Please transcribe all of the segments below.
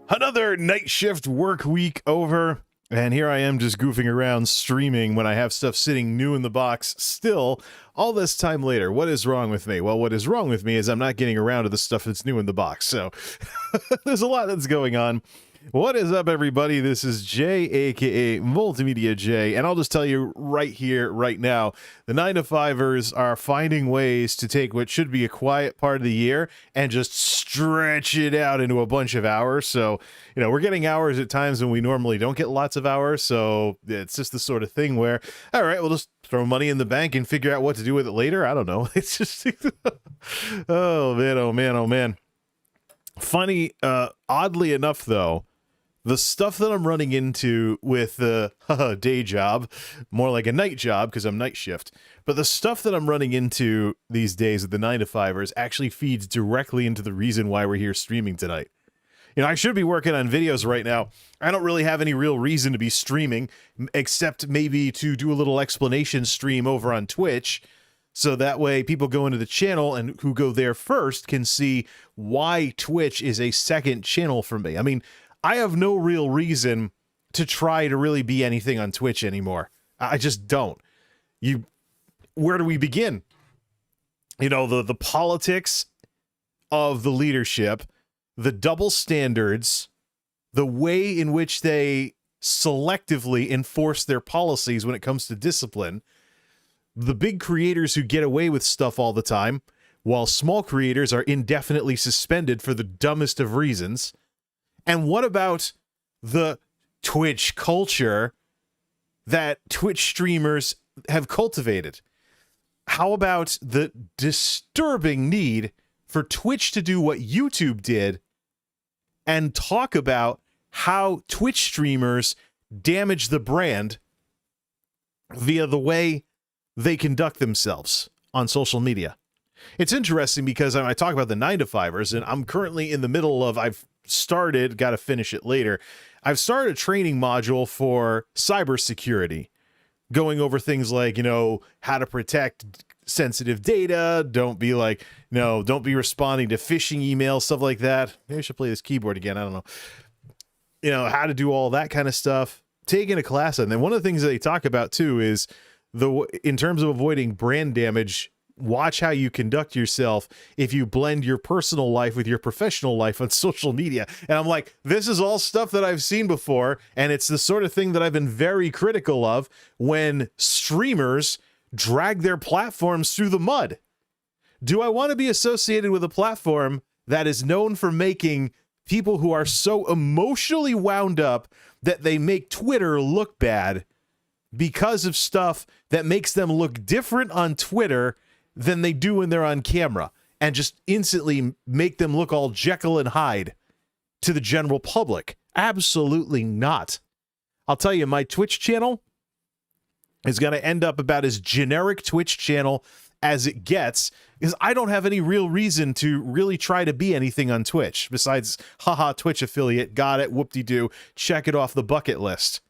Another night shift work week over, and here I am just goofing around streaming when I have stuff sitting new in the box still all this time later. What is wrong with me? Well, what is wrong with me is I'm not getting around to the stuff that's new in the box, so there's a lot that's going on. What is up, everybody? This is Jay, aka MultimediaJay, and I'll just tell you right here, right now, the 9-to-5ers are finding ways to take what should be a quiet part of the year and just stretch it out into a bunch of hours. So, we're getting hours at times when we normally don't get lots of hours, so it's just the sort of thing where, all right, we'll just throw money in the bank and figure out what to do with it later. I don't know. It's just, oh man, oh man, oh man. Funny, oddly enough, though, the stuff that I'm running into with the day job, more like a night job because I'm night shift, but the stuff that I'm running into these days with the 9-to-5ers actually feeds directly into the reason why we're here streaming tonight. I should be working on videos right now. I don't really have any real reason to be streaming, except maybe to do a little explanation stream over on Twitch, so that way people go into the channel and who go there first can see why Twitch is a second channel for me. I mean, I have no real reason to try to really be anything on Twitch anymore. I just don't. Where do we begin? The politics of the leadership, the double standards, the way in which they selectively enforce their policies when it comes to discipline, the big creators who get away with stuff all the time, while small creators are indefinitely suspended for the dumbest of reasons. And what about the Twitch culture that Twitch streamers have cultivated? How about the disturbing need for Twitch to do what YouTube did and talk about how Twitch streamers damage the brand via the way they conduct themselves on social media? It's interesting because I talk about the 9-to-5ers, and I'm currently in the middle of, got to finish it later. I've started a training module for cybersecurity, going over things like, how to protect sensitive data. Don't be responding to phishing emails, stuff like that. Maybe I should play this keyboard again. I don't know. How to do all that kind of stuff. Taking a class on. And one of the things that they talk about too is in terms of avoiding brand damage, watch how you conduct yourself if you blend your personal life with your professional life on social media. And I'm like, this is all stuff that I've seen before, and it's the sort of thing that I've been very critical of when streamers drag their platforms through the mud. Do I want to be associated with a platform that is known for making people who are so emotionally wound up that they make Twitter look bad because of stuff that makes them look different on Twitter than they do when they're on camera, and just instantly make them look all Jekyll and Hyde to the general public? Absolutely not. I'll tell you, my Twitch channel is going to end up about as generic Twitch channel as it gets, because I don't have any real reason to really try to be anything on Twitch besides, haha, Twitch affiliate, got it, whoop-de-doo, check it off the bucket list.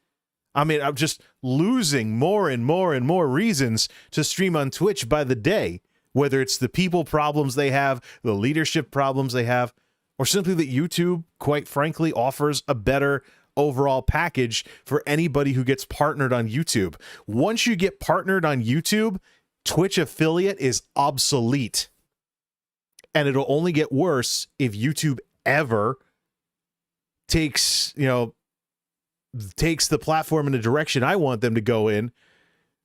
I mean, I'm just losing more and more and more reasons to stream on Twitch by the day, whether it's the people problems they have, the leadership problems they have, or simply that YouTube, quite frankly, offers a better overall package for anybody who gets partnered on YouTube. Once you get partnered on YouTube, Twitch affiliate is obsolete. And it'll only get worse if YouTube ever takes the platform in a direction I want them to go in,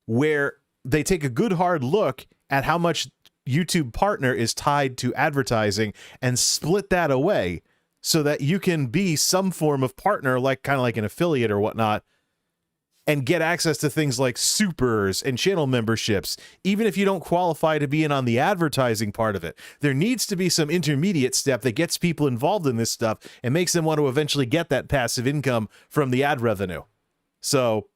where they take a good hard look at how much YouTube partner is tied to advertising and split that away so that you can be some form of partner, kind of like an affiliate or whatnot, and get access to things like supers and channel memberships, even if you don't qualify to be in on the advertising part of it. There needs to be some intermediate step that gets people involved in this stuff and makes them want to eventually get that passive income from the ad revenue. So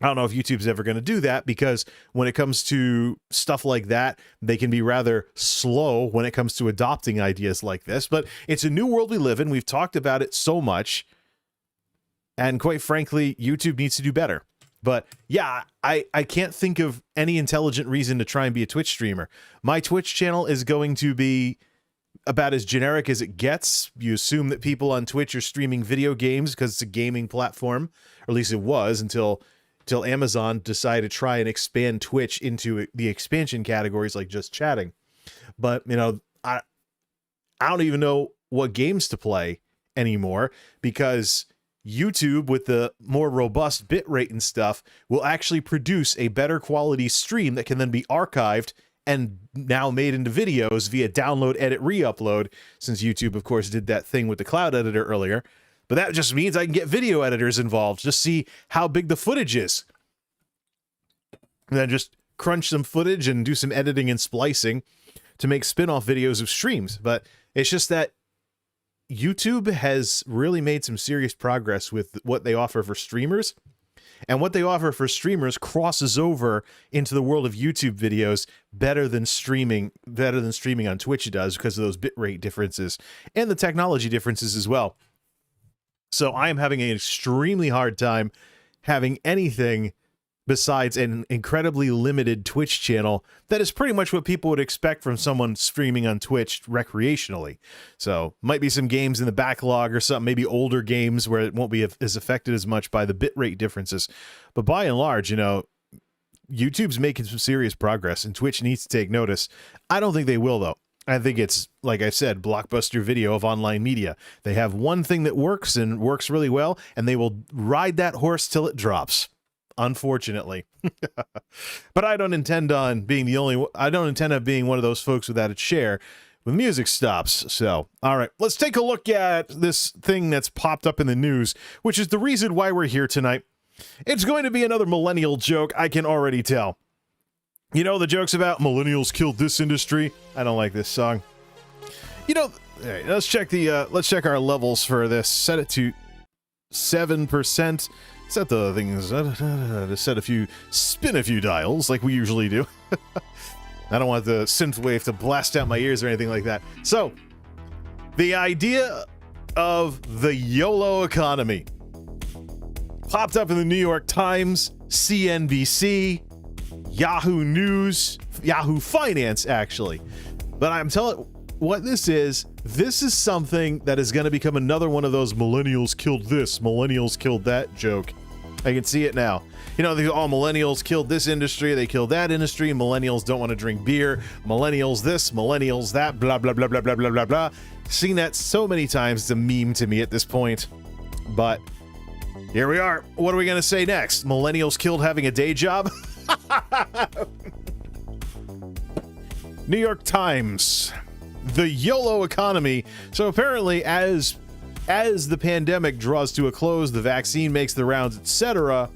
I don't know if YouTube's ever going to do that, because when it comes to stuff like that, they can be rather slow when it comes to adopting ideas like this. But it's a new world we live in. We've talked about it so much. And quite frankly, YouTube needs to do better. But yeah, I can't think of any intelligent reason to try and be a Twitch streamer. My Twitch channel is going to be about as generic as it gets. You assume that people on Twitch are streaming video games because it's a gaming platform, or at least it was until Amazon decided to try and expand Twitch into the expansion categories like just chatting. But, you know, I don't even know what games to play anymore, because YouTube, with the more robust bitrate and stuff, will actually produce a better quality stream that can then be archived and now made into videos via download, edit, re-upload, since YouTube, of course, did that thing with the cloud editor earlier. But that just means I can get video editors involved, just see how big the footage is. And then just crunch some footage and do some editing and splicing to make spin-off videos of streams. But it's just that YouTube has really made some serious progress with what they offer for streamers. And what they offer for streamers crosses over into the world of YouTube videos better than streaming on Twitch does, because of those bitrate differences and the technology differences as well. So I am having an extremely hard time having anything besides an incredibly limited Twitch channel that is pretty much what people would expect from someone streaming on Twitch recreationally. So might be some games in the backlog or something, maybe older games where it won't be as affected as much by the bitrate differences. But by and large, you know, YouTube's making some serious progress and Twitch needs to take notice. I don't think they will, though. I think it's, like I said, blockbuster video of online media. They have one thing that works and works really well, and they will ride that horse till it drops. Unfortunately. But I don't intend on being being one of those folks without a chair when music stops. So, all right, let's take a look at this thing that's popped up in the news, which is the reason why we're here tonight. It's going to be another millennial joke, I can already tell. You know, the jokes about millennials killed this industry. I don't like this song. You know, all right, let's check our levels for this. Set it to 7%. Set the things, spin a few dials like we usually do. I don't want the synth wave to blast out my ears or anything like that. So, the idea of the YOLO economy popped up in the New York Times, CNBC, Yahoo News, Yahoo Finance, actually. But I'm telling what this is something that is going to become another one of those millennials killed this, millennials killed that joke. I can see it now. You know, millennials killed this industry, they killed that industry, millennials don't want to drink beer, millennials this, millennials that, blah, blah, blah, blah, blah, blah, blah, blah. Seen that so many times, it's a meme to me at this point. But here we are. What are we going to say next? Millennials killed having a day job? New York Times. The YOLO economy. So apparently, as the pandemic draws to a close, the vaccine makes the rounds, etc.,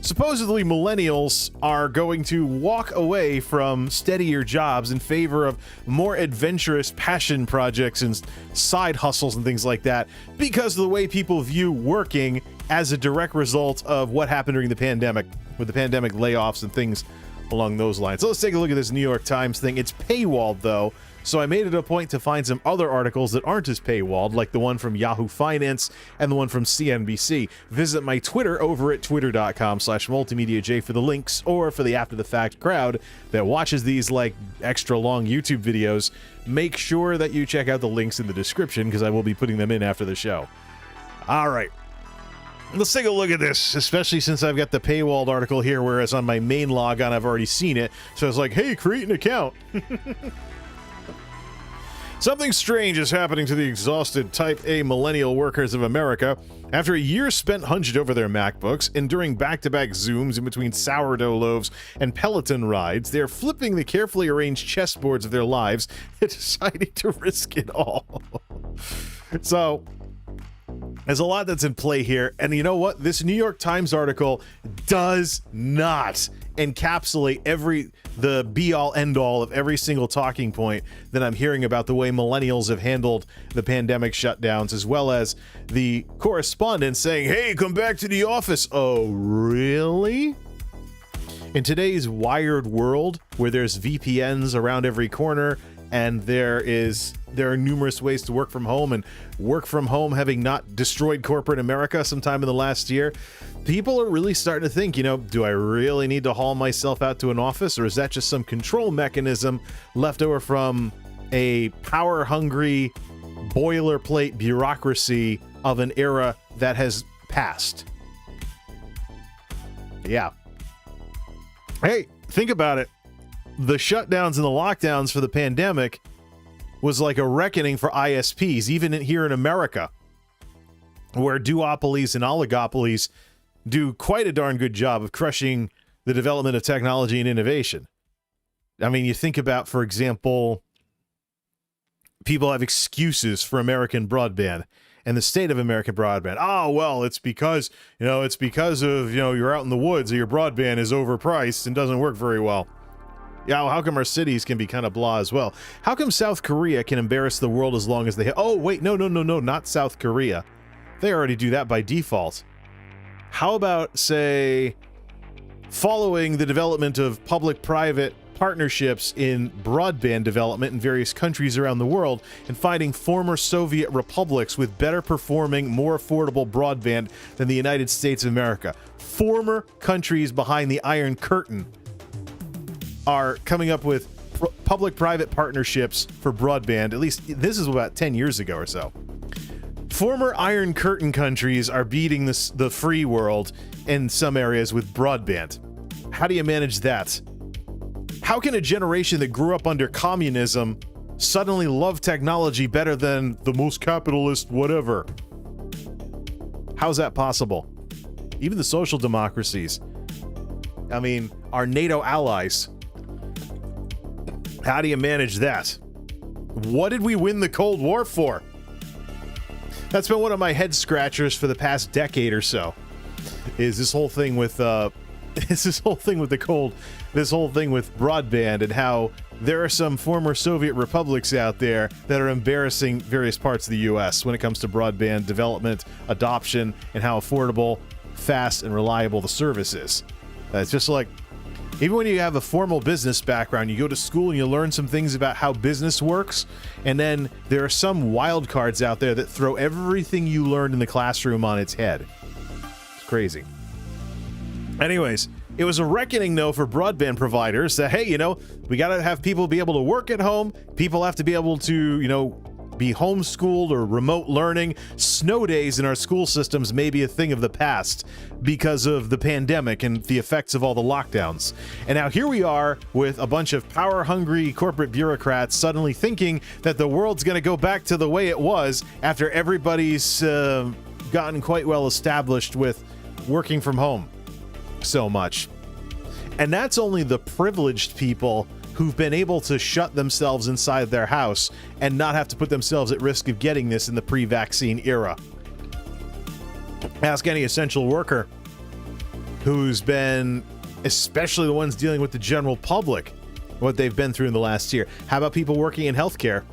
supposedly millennials are going to walk away from steadier jobs in favor of more adventurous passion projects and side hustles and things like that, because of the way people view working as a direct result of what happened during the pandemic, with the pandemic layoffs and things along those lines. So let's take a look at this New York Times thing. It's paywalled, though, so I made it a point to find some other articles that aren't as paywalled, like the one from Yahoo Finance and the one from CNBC. Visit my Twitter over at twitter.com/MultimediaJay for the links, or for the after the fact crowd that watches these like extra long YouTube videos, make sure that you check out the links in the description, because I will be putting them in after the show. All right. Let's take a look at this, especially since I've got the paywalled article here, whereas on my main logon I've already seen it. So it's like, hey, create an account. Something strange is happening to the exhausted Type A millennial workers of America. After a year spent hunched over their MacBooks, enduring back-to-back Zooms in between sourdough loaves and Peloton rides, they're flipping the carefully arranged chessboards of their lives and deciding to risk it all. So, there's a lot that's in play here, and you know what? This New York Times article does not encapsulate the be-all, end-all of every single talking point that I'm hearing about the way millennials have handled the pandemic shutdowns, as well as the correspondents saying, hey, come back to the office. Oh, really? In today's wired world, where there's VPNs around every corner, and there are numerous ways to work from home, and work from home having not destroyed corporate America sometime in the last year, people are really starting to think, you know, do I really need to haul myself out to an office, or is that just some control mechanism left over from a power-hungry boilerplate bureaucracy of an era that has passed. Yeah. Hey, think about it. The shutdowns and the lockdowns for the pandemic was like a reckoning for ISPs, even here in America, where duopolies and oligopolies do quite a darn good job of crushing the development of technology and innovation. I mean, you think about, for example, people have excuses for American broadband and the state of American broadband. Oh, well, it's because of, you're out in the woods or your broadband is overpriced and doesn't work very well. Yeah, well, how come our cities can be kind of blah as well? How come South Korea can embarrass the world as long as they oh, wait, no, not South Korea. They already do that by default. How about, say, following the development of public-private partnerships in broadband development in various countries around the world and finding former Soviet republics with better performing, more affordable broadband than the United States of America? Former countries behind the Iron Curtain are coming up with public-private partnerships for broadband. At least this is about 10 years ago or so. Former Iron Curtain countries are beating the free world in some areas with broadband. How do you manage that? How can a generation that grew up under communism suddenly love technology better than the most capitalist whatever? How's that possible? Even the social democracies, I mean, our NATO allies. How do you manage that? What did we win the Cold War for? That's been one of my head scratchers for the past decade or so. Is this whole thing with this whole thing with broadband, and how there are some former Soviet republics out there that are embarrassing various parts of the U.S. when it comes to broadband development, adoption, and how affordable, fast, and reliable the service is. It's just like, even when you have a formal business background, you go to school and you learn some things about how business works, and then there are some wild cards out there that throw everything you learned in the classroom on its head. It's crazy. Anyways, it was a reckoning, though, for broadband providers that, hey, we got to have people be able to work at home. People have to be able to, be homeschooled or remote learning. Snow days in our school systems may be a thing of the past because of the pandemic and the effects of all the lockdowns. And now here we are with a bunch of power-hungry corporate bureaucrats suddenly thinking that the world's going to go back to the way it was after everybody's gotten quite well established with working from home so much. And that's only the privileged people who've been able to shut themselves inside their house and not have to put themselves at risk of getting this in the pre-vaccine era. Ask any essential worker who's been, especially the ones dealing with the general public, what they've been through in the last year. How about people working in healthcare?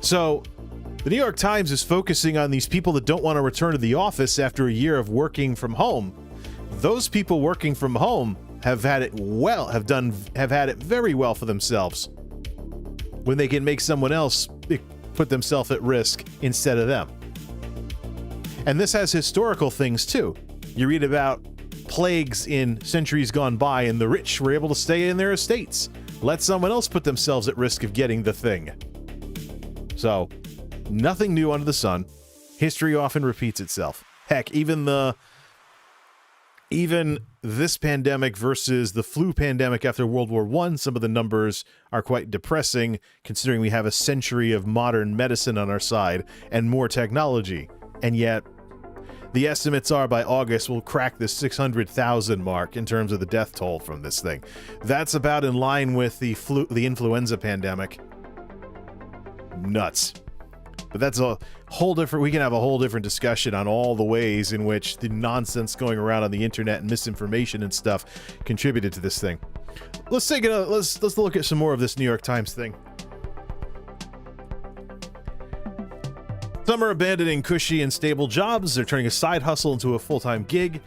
So the New York Times is focusing on these people that don't want to return to the office after a year of working from home. Those people working from home have had it very well for themselves when they can make someone else put themselves at risk instead of them. And this has historical things too. You read about plagues in centuries gone by, and the rich were able to stay in their estates, let someone else put themselves at risk of getting the thing. So, nothing new under the sun. History often repeats itself. Heck, even this pandemic versus the flu pandemic after World War I, some of the numbers are quite depressing, considering we have a century of modern medicine on our side and more technology. And yet, the estimates are by August we'll crack the 600,000 mark in terms of the death toll from this thing. That's about in line with the influenza pandemic. Nuts. But that's a whole different, we can have a whole different discussion on all the ways in which the nonsense going around on the internet and misinformation and stuff contributed to this thing. Let's look at some more of this New York Times thing. Some are abandoning cushy and stable jobs. They're turning a side hustle into a full-time gig.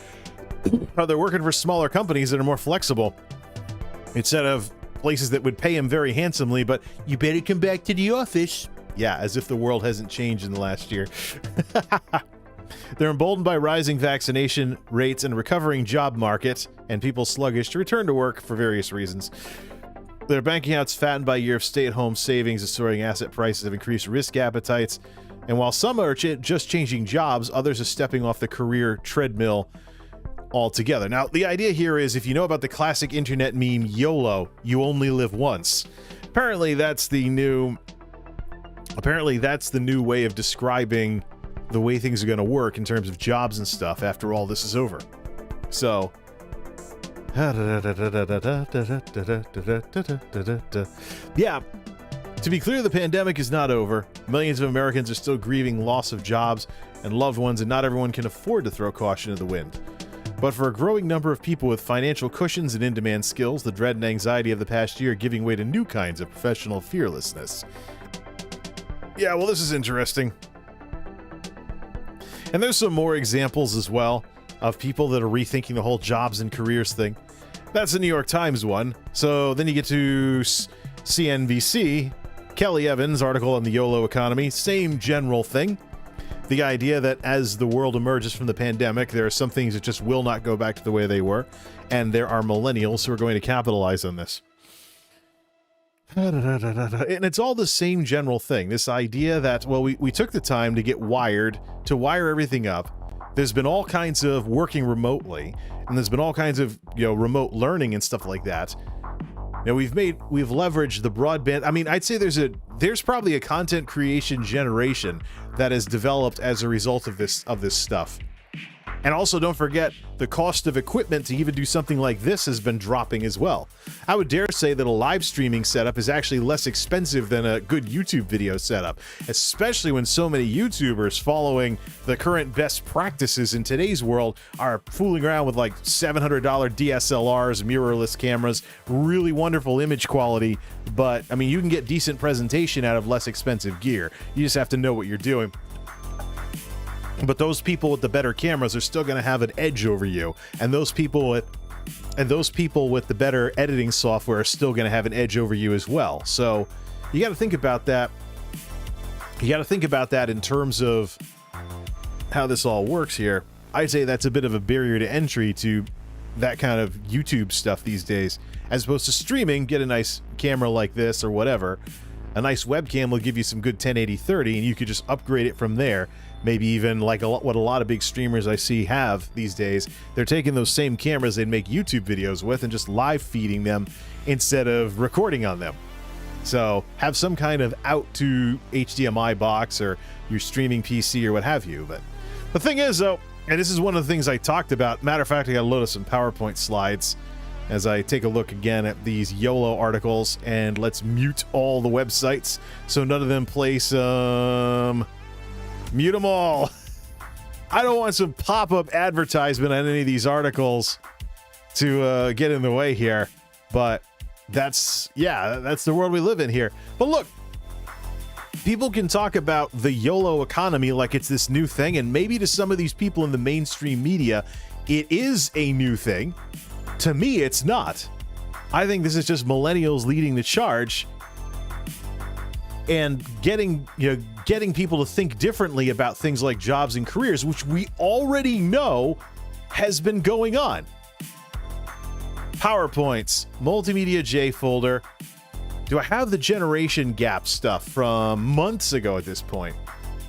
They're working for smaller companies that are more flexible instead of places that would pay them very handsomely, but you better come back to the office. Yeah, as if the world hasn't changed in the last year. They're emboldened by rising vaccination rates and recovering job market and people sluggish to return to work for various reasons. Their bank accounts fattened by a year of stay-at-home savings and soaring asset prices have increased risk appetites. And while some are just changing jobs, others are stepping off the career treadmill altogether. Now, the idea here is, if you know about the classic internet meme, YOLO, you only live once. Apparently that's the new way of describing the way things are going to work in terms of jobs and stuff after all this is over. So, yeah, to be clear, the pandemic is not over. Millions of Americans are still grieving loss of jobs and loved ones, and not everyone can afford to throw caution to the wind. But for a growing number of people with financial cushions and in-demand skills, the dread and anxiety of the past year are giving way to new kinds of professional fearlessness. Yeah, well, this is interesting. And there's some more examples as well of people that are rethinking the whole jobs and careers thing. That's the New York Times one. So then you get to CNBC, Kelly Evans' article on the YOLO economy, same general thing. The idea that as the world emerges from the pandemic, there are some things that just will not go back to the way they were, and there are millennials who are going to capitalize on this. And it's all the same general thing. This idea that, well, we took the time to get wired, to wire everything up. There's been all kinds of working remotely, and there's been all kinds of, remote learning and stuff like that. Now we've leveraged the broadband. I mean, I'd say there's probably a content creation generation that has developed as a result of this stuff. And also, don't forget, the cost of equipment to even do something like this has been dropping as well. I would dare say that a live streaming setup is actually less expensive than a good YouTube video setup, especially when so many YouTubers following the current best practices in today's world are fooling around with like $700 DSLRs, mirrorless cameras, really wonderful image quality. But, I mean, you can get decent presentation out of less expensive gear. You just have to know what you're doing. But those people with the better cameras are still going to have an edge over you, and those people with the better editing software are still going to have an edge over you as well. So you got to think about that. You got to think about that in terms of how this all works here. I'd say that's a bit of a barrier to entry to that kind of YouTube stuff these days. As opposed to streaming, get a nice camera like this or whatever. A nice webcam will give you some good 1080-30, and you could just upgrade it from there. Maybe even like what a lot of big streamers I see have these days. They're taking those same cameras they'd make YouTube videos with and just live feeding them instead of recording on them. So have some kind of out to HDMI box or your streaming PC or what have you. But the thing is, though, and this is one of the things I talked about. Matter of fact, I got a load of some PowerPoint slides as I take a look again at these YOLO articles, and let's mute all the websites so none of them play some... Mute them all. I don't want some pop-up advertisement on any of these articles to get in the way here, but that's the world we live in here. But look, people can talk about the YOLO economy like it's this new thing, and maybe to some of these people in the mainstream media, it is a new thing. To me, it's not. I think this is just millennials leading the charge and getting people to think differently about things like jobs and careers, which we already know has been going on. PowerPoints, MultimediaJay folder. Do I have the generation gap stuff from months ago at this point?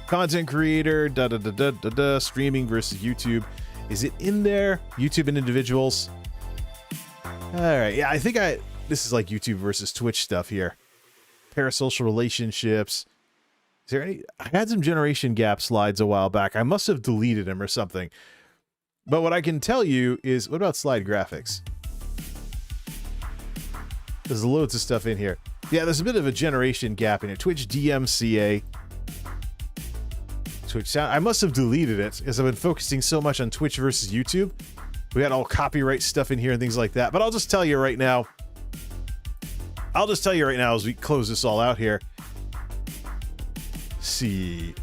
Content creator, streaming versus YouTube. Is it in there? YouTube and individuals. All right, yeah, I think this is like YouTube versus Twitch stuff here. Parasocial relationships. Is there any? I had some generation gap slides a while back. I must have deleted them or something. But what I can tell you is, what about slide graphics? There's loads of stuff in here. Yeah, there's a bit of a generation gap in it. Twitch DMCA. Twitch sound. I must have deleted it because I've been focusing so much on Twitch versus YouTube. We got all copyright stuff in here and things like that. But I'll just tell you right now. As we close this all out here. See.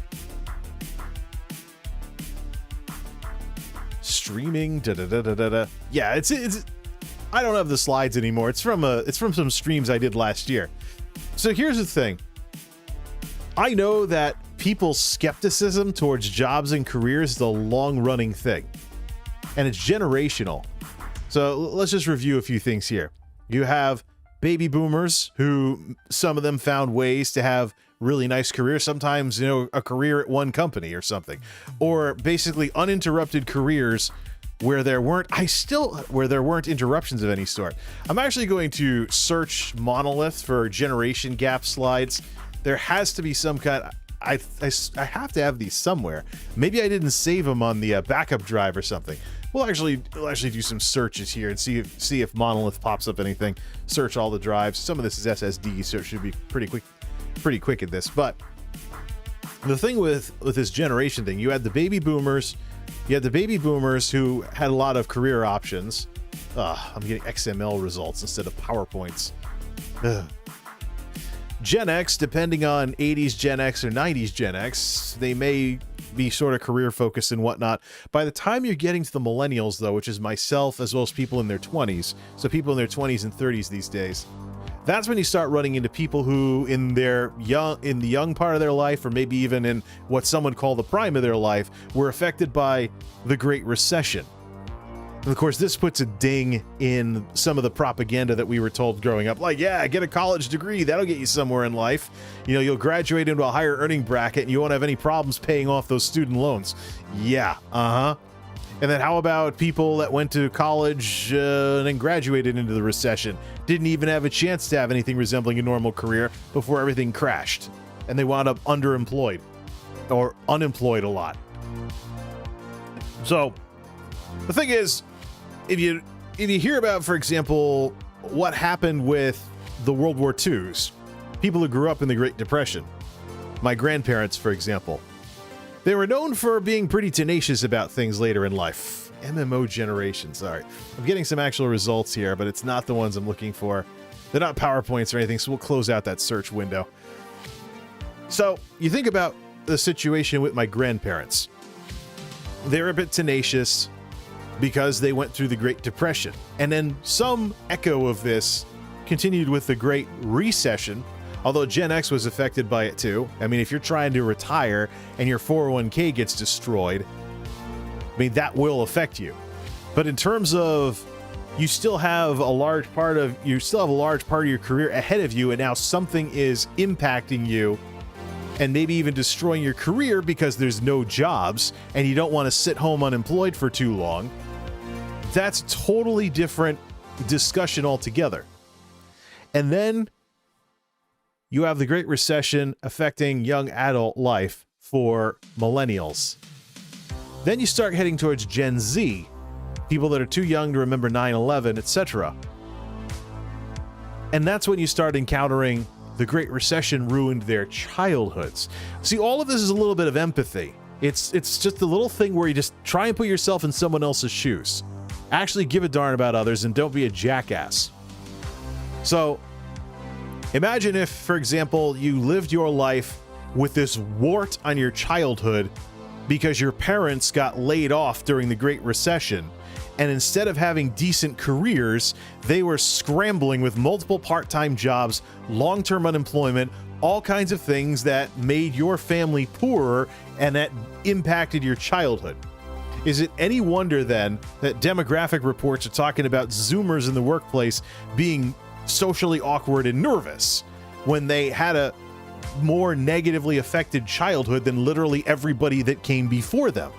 Streaming. Yeah, it's. I don't have the slides anymore. It's from some streams I did last year. So here's the thing. I know that people's skepticism towards jobs and careers is a long-running thing. And it's generational. So let's just review a few things here. You have baby boomers, who some of them found ways to have really nice careers, sometimes, a career at one company or something, or basically uninterrupted careers where there weren't interruptions of any sort. I'm actually going to search Monolith for generation gap slides. There has to be some kind. I have to have these somewhere. Maybe I didn't save them on the backup drive or something. We'll actually do some searches here and see if Monolith pops up anything. Search all the drives. Some of this is SSD, so it should be pretty quick at this. But the thing with this generation thing, you had the baby boomers. You had the baby boomers who had a lot of career options. I'm getting XML results instead of PowerPoints. Ugh. Gen X, depending on 80s Gen X or 90s Gen X, they may be sort of career focused and whatnot. By the time you're getting to the Millennials, though, which is myself as well as people in their 20s, so people in their 20s and 30s these days, that's when you start running into people who in the young part of their life, or maybe even in what some would call the prime of their life, were affected by the Great Recession. And of course, this puts a ding in some of the propaganda that we were told growing up. Like, yeah, get a college degree. That'll get you somewhere in life. You'll graduate into a higher earning bracket and you won't have any problems paying off those student loans. Yeah, And then how about people that went to college and then graduated into the recession? Didn't even have a chance to have anything resembling a normal career before everything crashed. And they wound up underemployed or unemployed a lot. So the thing is, if you hear about, for example, what happened with the World War IIs, people who grew up in the Great Depression, my grandparents, for example, they were known for being pretty tenacious about things later in life. MMO generation, sorry. I'm getting some actual results here, but it's not the ones I'm looking for. They're not PowerPoints or anything, so we'll close out that search window. So you think about the situation with my grandparents. They're a bit tenacious because they went through the Great Depression. And then some echo of this continued with the Great Recession, although Gen X was affected by it too. I mean, if you're trying to retire and your 401k gets destroyed, that will affect you. But in terms of you still have a large part of your career ahead of you, and now something is impacting you and maybe even destroying your career because there's no jobs and you don't want to sit home unemployed for too long, that's a totally different discussion altogether. And then you have the Great Recession affecting young adult life for millennials. Then you start heading towards Gen Z, people that are too young to remember 9/11, etc. And that's when you start encountering the Great Recession ruined their childhoods. See, all of this is a little bit of empathy. It's just a little thing where you just try and put yourself in someone else's shoes. Actually give a darn about others and don't be a jackass. So imagine if, for example, you lived your life with this wart on your childhood because your parents got laid off during the Great Recession, and instead of having decent careers, they were scrambling with multiple part-time jobs, long-term unemployment, all kinds of things that made your family poorer and that impacted your childhood. Is it any wonder then that demographic reports are talking about Zoomers in the workplace being socially awkward and nervous when they had a more negatively affected childhood than literally everybody that came before them?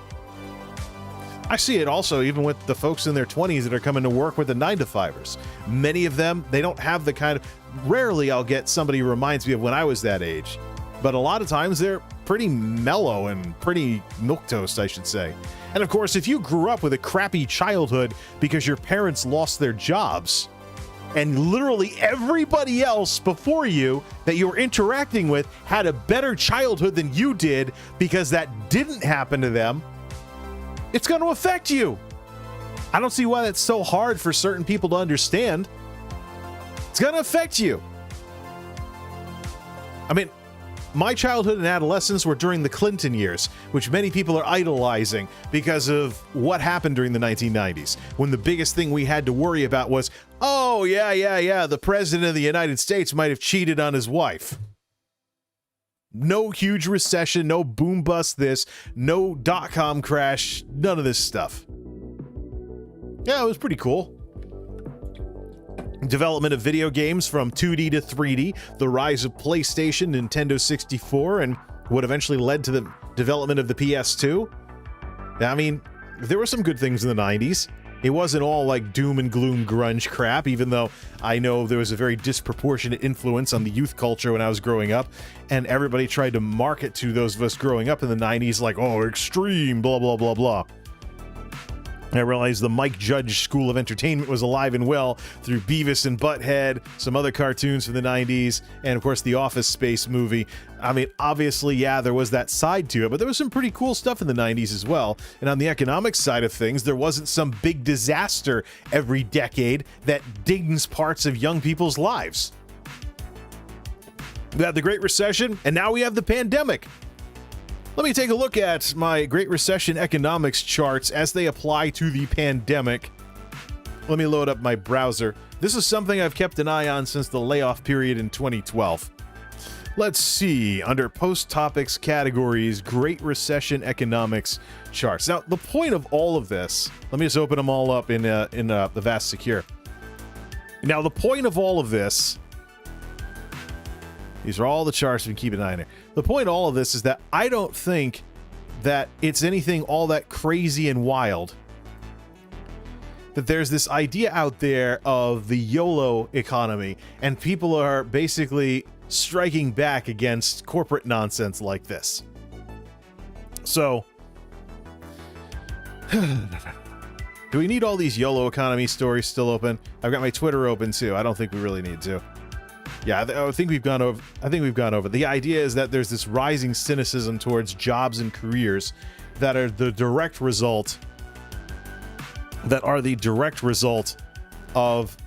I see it also even with the folks in their 20s that are coming to work with the 9-to-5ers. Many of them, they don't have the kind of... Rarely I'll get somebody who reminds me of when I was that age. But a lot of times they're pretty mellow and pretty milquetoast, I should say. And of course, if you grew up with a crappy childhood because your parents lost their jobs, and literally everybody else before you that you were interacting with had a better childhood than you did because that didn't happen to them, it's going to affect you. I don't see why that's so hard for certain people to understand. It's going to affect you. I mean, my childhood and adolescence were during the Clinton years, which many people are idolizing because of what happened during the 1990s, when the biggest thing we had to worry about was, oh, yeah, the president of the United States might have cheated on his wife. No huge recession, no boom bust this, no dot-com crash, none of this stuff. Yeah, it was pretty cool. development of video games from 2D to 3D, the rise of PlayStation, Nintendo 64, and what eventually led to the development of the PS2. I mean, there were some good things in the 90s. It wasn't all like doom and gloom grunge crap, even though I know there was a very disproportionate influence on the youth culture when I was growing up, and everybody tried to market to those of us growing up in the 90s like, oh, extreme, blah, blah, blah, blah. I realized the Mike Judge School of Entertainment was alive and well through Beavis and Butthead, some other cartoons from the 90s, and of course the Office Space movie. I mean, obviously, yeah, there was that side to it, but there was some pretty cool stuff in the 90s as well. And on the economic side of things, there wasn't some big disaster every decade that dings parts of young people's lives. We had the Great Recession, and now we have the pandemic. Let me take a look at my Great Recession economics charts as they apply to the pandemic. Let me load up my browser. This is something I've kept an eye on since the layoff period in 2012. Let's see, under post topics categories, Great Recession economics charts. Now, the point of all of this, let me just open them all up in the Vast Secure. Now, the point of all of this, these are all the charts we can keep an eye on there. The point of all of this is that I don't think that it's anything all that crazy and wild. That there's this idea out there of the YOLO economy, and people are basically striking back against corporate nonsense like this. So, do we need all these YOLO economy stories still open? I've got my Twitter open too. I don't think we really need to. Yeah, I think we've gone over. The idea is that there's this rising cynicism towards jobs and careers that are the direct result of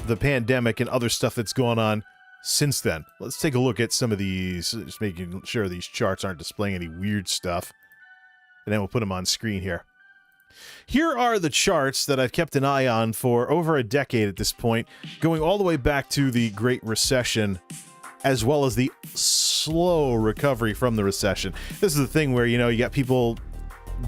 the pandemic and other stuff that's gone on since then. Let's take a look at some of these, just making sure these charts aren't displaying any weird stuff. And then we'll put them on screen here. Here are the charts that I've kept an eye on for over a decade at this point, going all the way back to the Great Recession, as well as the slow recovery from the recession. This is the thing where, you got people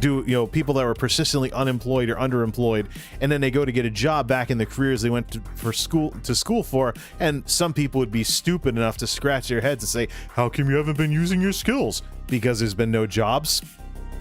people that were persistently unemployed or underemployed, and then they go to get a job back in the careers they went to school for, and some people would be stupid enough to scratch their heads and say, how come you haven't been using your skills? Because there's been no jobs.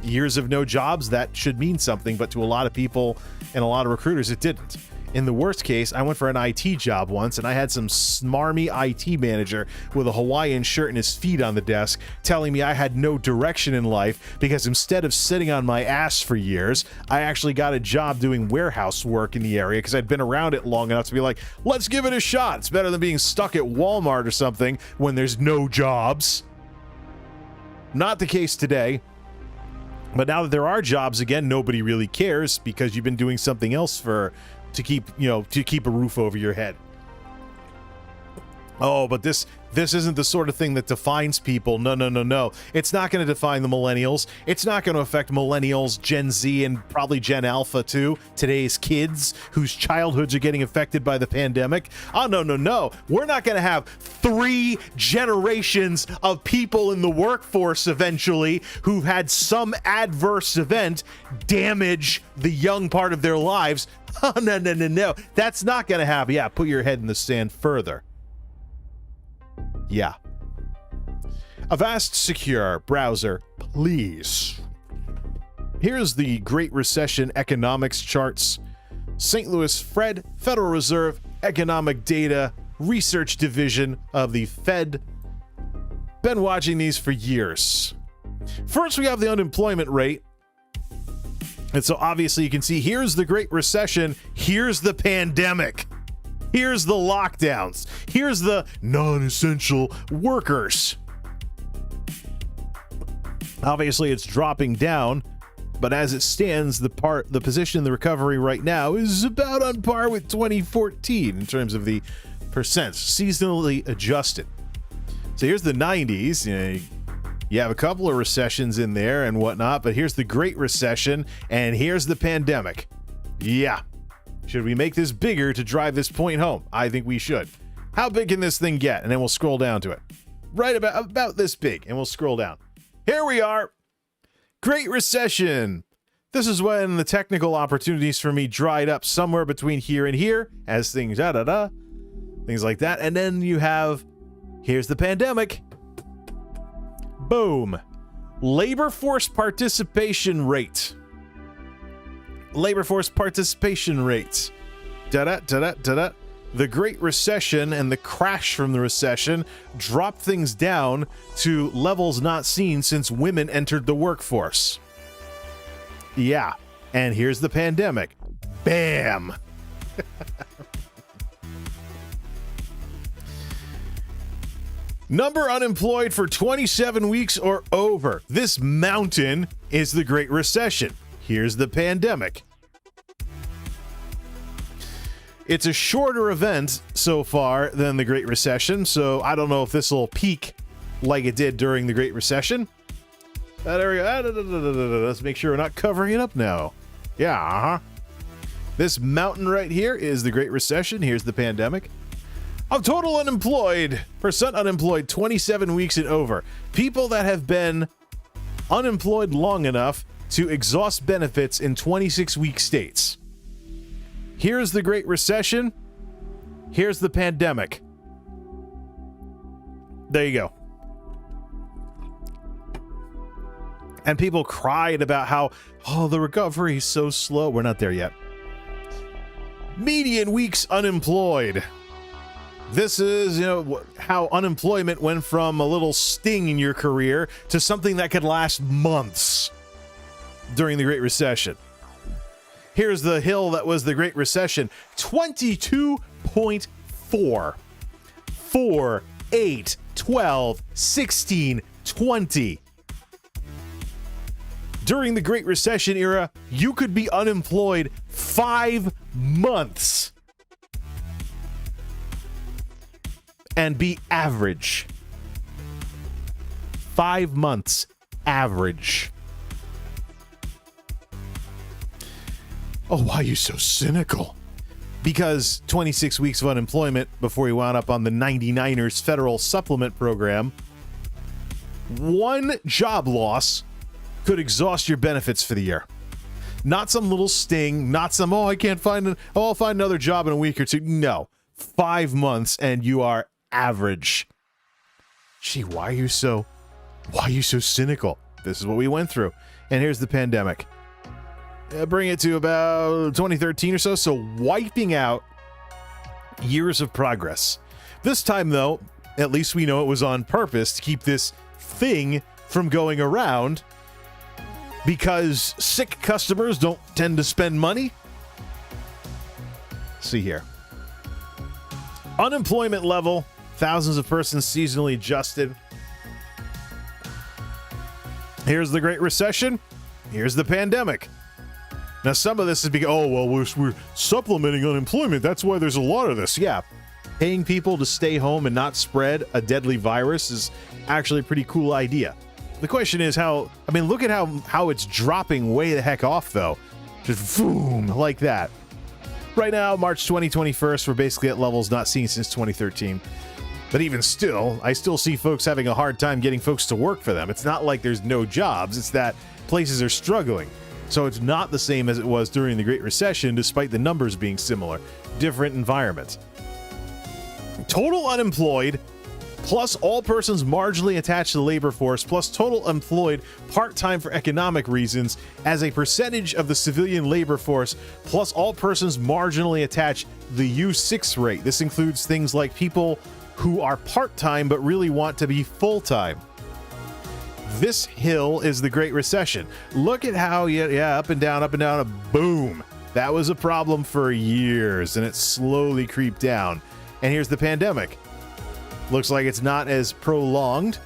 Years of no jobs, that should mean something, but to a lot of people and a lot of recruiters, it didn't. In the worst case, I went for an IT job once, and I had some smarmy IT manager with a Hawaiian shirt and his feet on the desk telling me I had no direction in life because instead of sitting on my ass for years, I actually got a job doing warehouse work in the area because I'd been around it long enough to be like, let's give it a shot. It's better than being stuck at Walmart or something when there's no jobs. Not the case today. But now that there are jobs again, nobody really cares because you've been doing something else to keep a roof over your head. Oh, but this isn't the sort of thing that defines people. No. It's not going to define the millennials. It's not going to affect millennials, Gen Z, and probably Gen Alpha too, today's kids whose childhoods are getting affected by the pandemic. Oh, no. We're not going to have 3 generations of people in the workforce eventually who've had some adverse event damage the young part of their lives. Oh, no. That's not going to happen. Yeah, put your head in the sand further. Yeah. Avast Secure browser, please. Here's the Great Recession economics charts. St. Louis Fed, Federal Reserve Economic Data Research Division of the Fed. Been watching these for years. First, we have the unemployment rate. And so obviously you can see here's the Great Recession, here's the pandemic. Here's the lockdowns. Here's the non-essential workers. Obviously, it's dropping down, but as it stands, the position in the recovery right now is about on par with 2014 in terms of the percents, seasonally adjusted. So here's the 90s. You have a couple of recessions in there and whatnot, but here's the Great Recession, and here's the pandemic. Yeah. Should we make this bigger to drive this point home? I think we should. How big can this thing get? And then we'll scroll down to it. Right about this big, and we'll scroll down. Here we are. Great Recession. This is when the technical opportunities for me dried up somewhere between here and here, as things things like that. And then you have, here's the pandemic. Boom. Labor force participation rate. Labor force participation rates. The Great Recession and the crash from the recession dropped things down to levels not seen since women entered the workforce. Yeah, and here's the pandemic. Bam! Number unemployed for 27 weeks or over. This mountain is the Great Recession. Here's the pandemic. It's a shorter event so far than the Great Recession, so I don't know if this will peak like it did during the Great Recession. Let's make sure we're not covering it up now. Yeah, This mountain right here is the Great Recession. Here's the pandemic. Of total unemployed, percent unemployed, 27 weeks and over. People that have been unemployed long enough to exhaust benefits in 26-week states. Here's the Great Recession. Here's the pandemic. There you go. And people cried about how, the recovery is so slow. We're not there yet. Median weeks unemployed. This is, how unemployment went from a little sting in your career to something that could last months during the Great Recession. Here's the hill that was the Great Recession. 22.4. 4, 8, 12, 16, 20. During the Great Recession era, you could be unemployed 5 months and be average. 5 months average. Oh, why are you so cynical? Because 26 weeks of unemployment before you wound up on the 99ers federal supplement program, one job loss could exhaust your benefits for the year. Not some little sting, not some, I can't find I'll find another job in a week or two. No, 5 months and you are average. Gee, why are you so cynical? This is what we went through. And here's the pandemic. Bring it to about 2013 or so wiping out years of progress. This time, though, at least we know it was on purpose to keep this thing from going around, because sick customers don't tend to spend money. See here. Unemployment level, thousands of persons seasonally adjusted. Here's the Great Recession. Here's the pandemic. Now, some of this is because, we're supplementing unemployment. That's why there's a lot of this. Yeah. Paying people to stay home and not spread a deadly virus is actually a pretty cool idea. The question is look at how it's dropping way the heck off, though. Just boom, like that. Right now, March 2021, we're basically at levels not seen since 2013. But even still, I still see folks having a hard time getting folks to work for them. It's not like there's no jobs. It's that places are struggling. So it's not the same as it was during the Great Recession, despite the numbers being similar. Different environments. Total unemployed, plus all persons marginally attached to the labor force, plus total employed part-time for economic reasons as a percentage of the civilian labor force, plus all persons marginally attached, the U6 rate. This includes things like people who are part-time but really want to be full-time. This hill is the Great Recession. Look at how, up and down, boom. That was a problem for years, and it slowly creeped down. And here's the pandemic. Looks like it's not as prolonged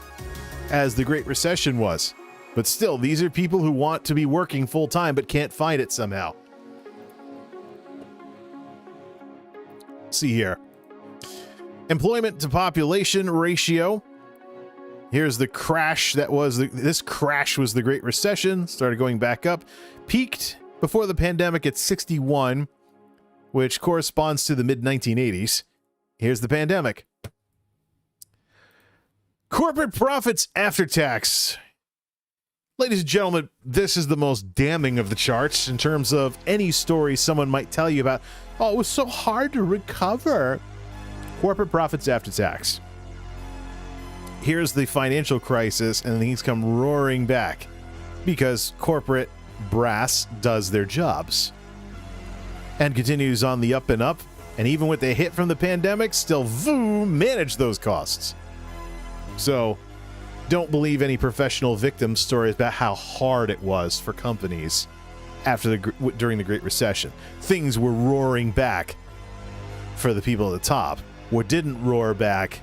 as the Great Recession was. But still, these are people who want to be working full-time but can't find it somehow. See here. Employment to population ratio. Here's the crash that was, this crash was the Great Recession, started going back up, peaked before the pandemic at 61, which corresponds to the mid-1980s. Here's the pandemic. Corporate profits after tax. Ladies and gentlemen, this is the most damning of the charts in terms of any story someone might tell you about, oh, it was so hard to recover. Corporate profits after tax. Here's the financial crisis, and things come roaring back because corporate brass does their jobs and continues on the up and up. And even with the hit from the pandemic, still manage those costs. So don't believe any professional victim stories about how hard it was for companies during the Great Recession. Things were roaring back for the people at the top. What didn't roar back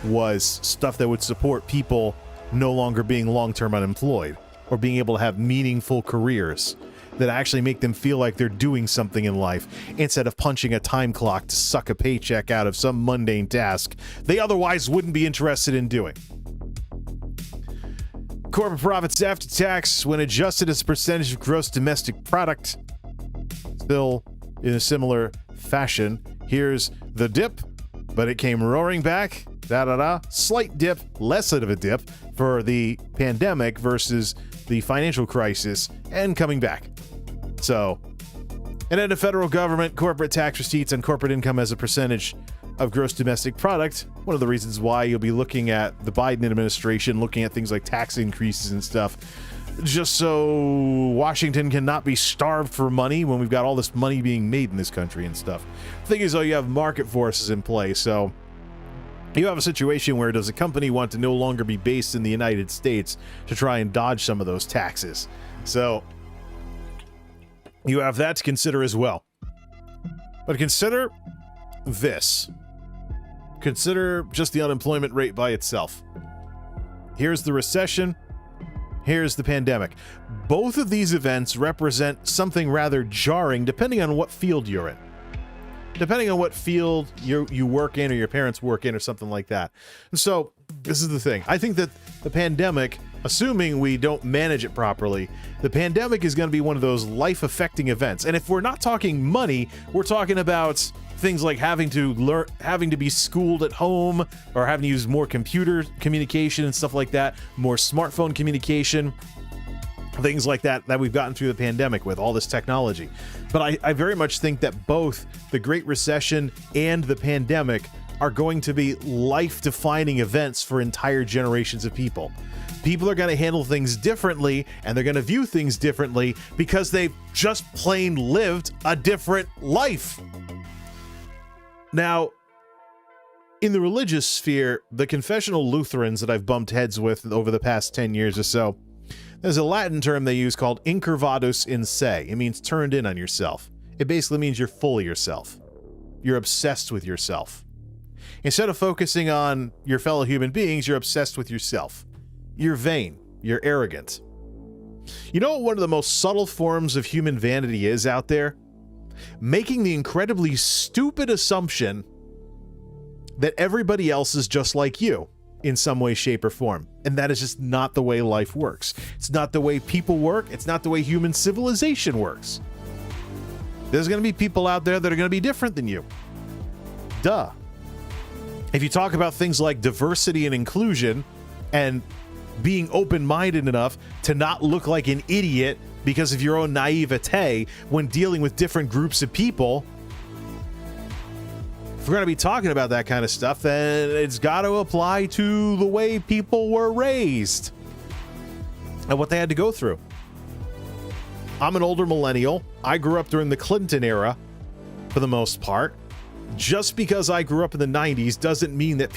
was stuff that would support people no longer being long-term unemployed or being able to have meaningful careers that actually make them feel like they're doing something in life instead of punching a time clock to suck a paycheck out of some mundane task they otherwise wouldn't be interested in doing. Corporate profits after tax, when adjusted as a percentage of gross domestic product, still in a similar fashion. Here's the dip, but it came roaring back. Slight dip, less of a dip for the pandemic versus the financial crisis, and coming back. So, and then the federal government, corporate tax receipts and corporate income as a percentage of gross domestic product. One of the reasons why you'll be looking at the Biden administration, looking at things like tax increases and stuff, just so Washington cannot be starved for money when we've got all this money being made in this country and stuff. The thing is, though, you have market forces in play, so you have a situation where does a company want to no longer be based in the United States to try and dodge some of those taxes? So you have that to consider as well. But consider this. Consider just the unemployment rate by itself. Here's the recession. Here's the pandemic. Both of these events represent something rather jarring depending on what field you're in. Depending on what field you work in or your parents work in or something like that. And so this is the thing. I think that the pandemic, assuming we don't manage it properly, the pandemic is going to be one of those life-affecting events. And if we're not talking money, we're talking about things like having to be schooled at home or having to use more computer communication and stuff like that, more smartphone communication, things like that we've gotten through the pandemic with all this technology. But I very much think that both the Great Recession and the pandemic are going to be life-defining events for entire generations of people. People are going to handle things differently, and they're going to view things differently because they've just plain lived a different life. Now, in the religious sphere, the confessional Lutherans that I've bumped heads with over the past 10 years or so, there's a Latin term they use called incurvatus in se. It means turned in on yourself. It basically means you're full of yourself. You're obsessed with yourself. Instead of focusing on your fellow human beings, you're obsessed with yourself. You're vain. You're arrogant. You know what one of the most subtle forms of human vanity is out there? Making the incredibly stupid assumption that everybody else is just like you in some way, shape, or form. And that is just not the way life works. It's not the way people work. It's not the way human civilization works. There's going to be people out there that are going to be different than you. Duh. If you talk about things like diversity and inclusion and being open-minded enough to not look like an idiot because of your own naivete when dealing with different groups of people, if we're going to be talking about that kind of stuff, then it's got to apply to the way people were raised and what they had to go through. I'm an older millennial. I grew up during the Clinton era for the most part. Just because I grew up in the 90s doesn't mean that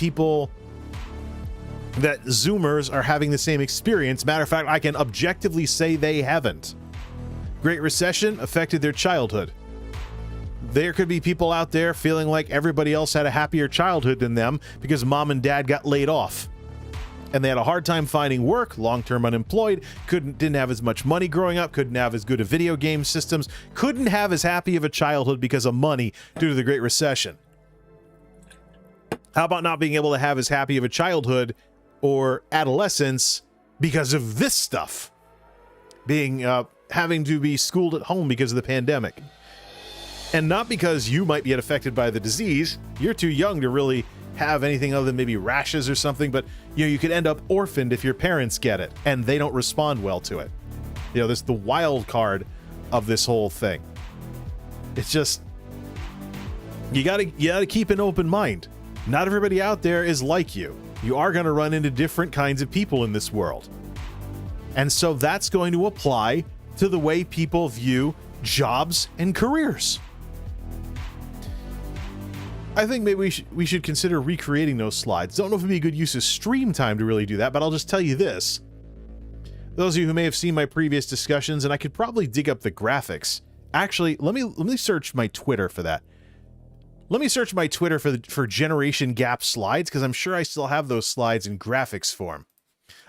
that Zoomers are having the same experience. Matter of fact, I can objectively say they haven't. Great Recession affected their childhood. There could be people out there feeling like everybody else had a happier childhood than them because mom and dad got laid off. And they had a hard time finding work, long-term unemployed, didn't have as much money growing up, couldn't have as good of video game systems, couldn't have as happy of a childhood because of money due to the Great Recession. How about not being able to have as happy of a childhood or adolescence because of this stuff? Having to be schooled at home because of the pandemic. And not because you might get affected by the disease. You're too young to really have anything other than maybe rashes or something, but you could end up orphaned if your parents get it and they don't respond well to it. This the wild card of this whole thing. It's just you gotta keep an open mind. Not everybody out there is like you. You are going to run into different kinds of people in this world. And so that's going to apply to the way people view jobs and careers. I think maybe we should consider recreating those slides. Don't know if it'd be a good use of stream time to really do that, but I'll just tell you this. Those of you who may have seen my previous discussions, and I could probably dig up the graphics. Actually, let me search my Twitter for that. Let me search my Twitter for generation gap slides, because I'm sure I still have those slides in graphics form.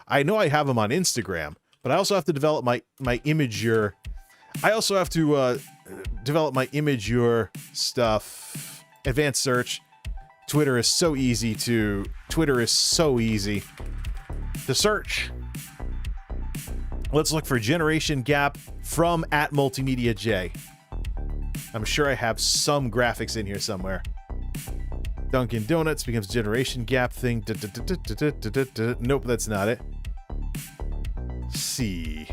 I know I have them on Instagram, but I also have to develop my Imager. I also have to develop my Imager stuff. Advanced search. Twitter is so easy to search. Let's look for generation gap from @MultimediaJay. I'm sure I have some graphics in here somewhere. Dunkin' Donuts becomes generation gap thing. Nope, that's not it. C.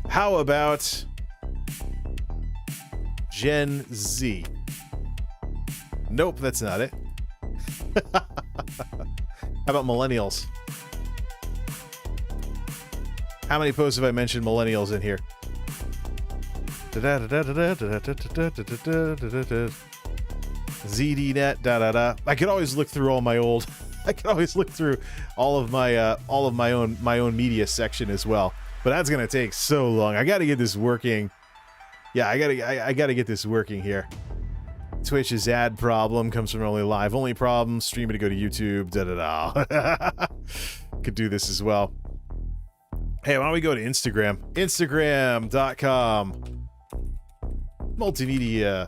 How about Gen Z? Nope, that's not it. How about millennials? How many posts have I mentioned millennials in here? ZDNet, I could always look through all my old. I could always look through all of my own media section as well. But that's gonna take so long. I gotta get this working. Yeah, I gotta get this working here. Twitch's ad problem comes from only problem. Stream it to go to YouTube. Could do this as well. Hey, why don't we go to Instagram? Instagram.com. MultimediaJay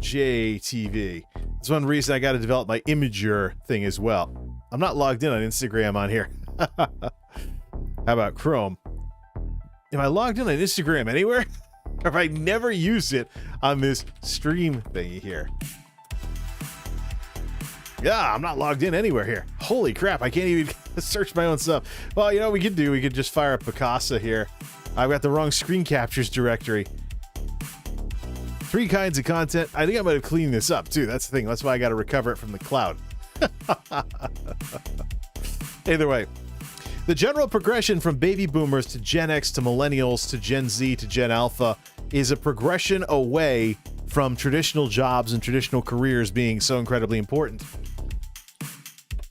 TV. That's one reason I got to develop my Imager thing as well. I'm not logged in on Instagram on here. How about Chrome? Am I logged in on Instagram anywhere? Or have I never used it on this stream thingy here? Yeah, I'm not logged in anywhere here. Holy crap, I can't even search my own stuff. Well, you know what we could just fire up Picasa here. I've got the wrong screen captures directory. 3 kinds of content. I think I'm going to clean this up, too. That's the thing. That's why I got to recover it from the cloud. Either way, the general progression from baby boomers to Gen X to millennials to Gen Z to Gen Alpha is a progression away from traditional jobs and traditional careers being so incredibly important.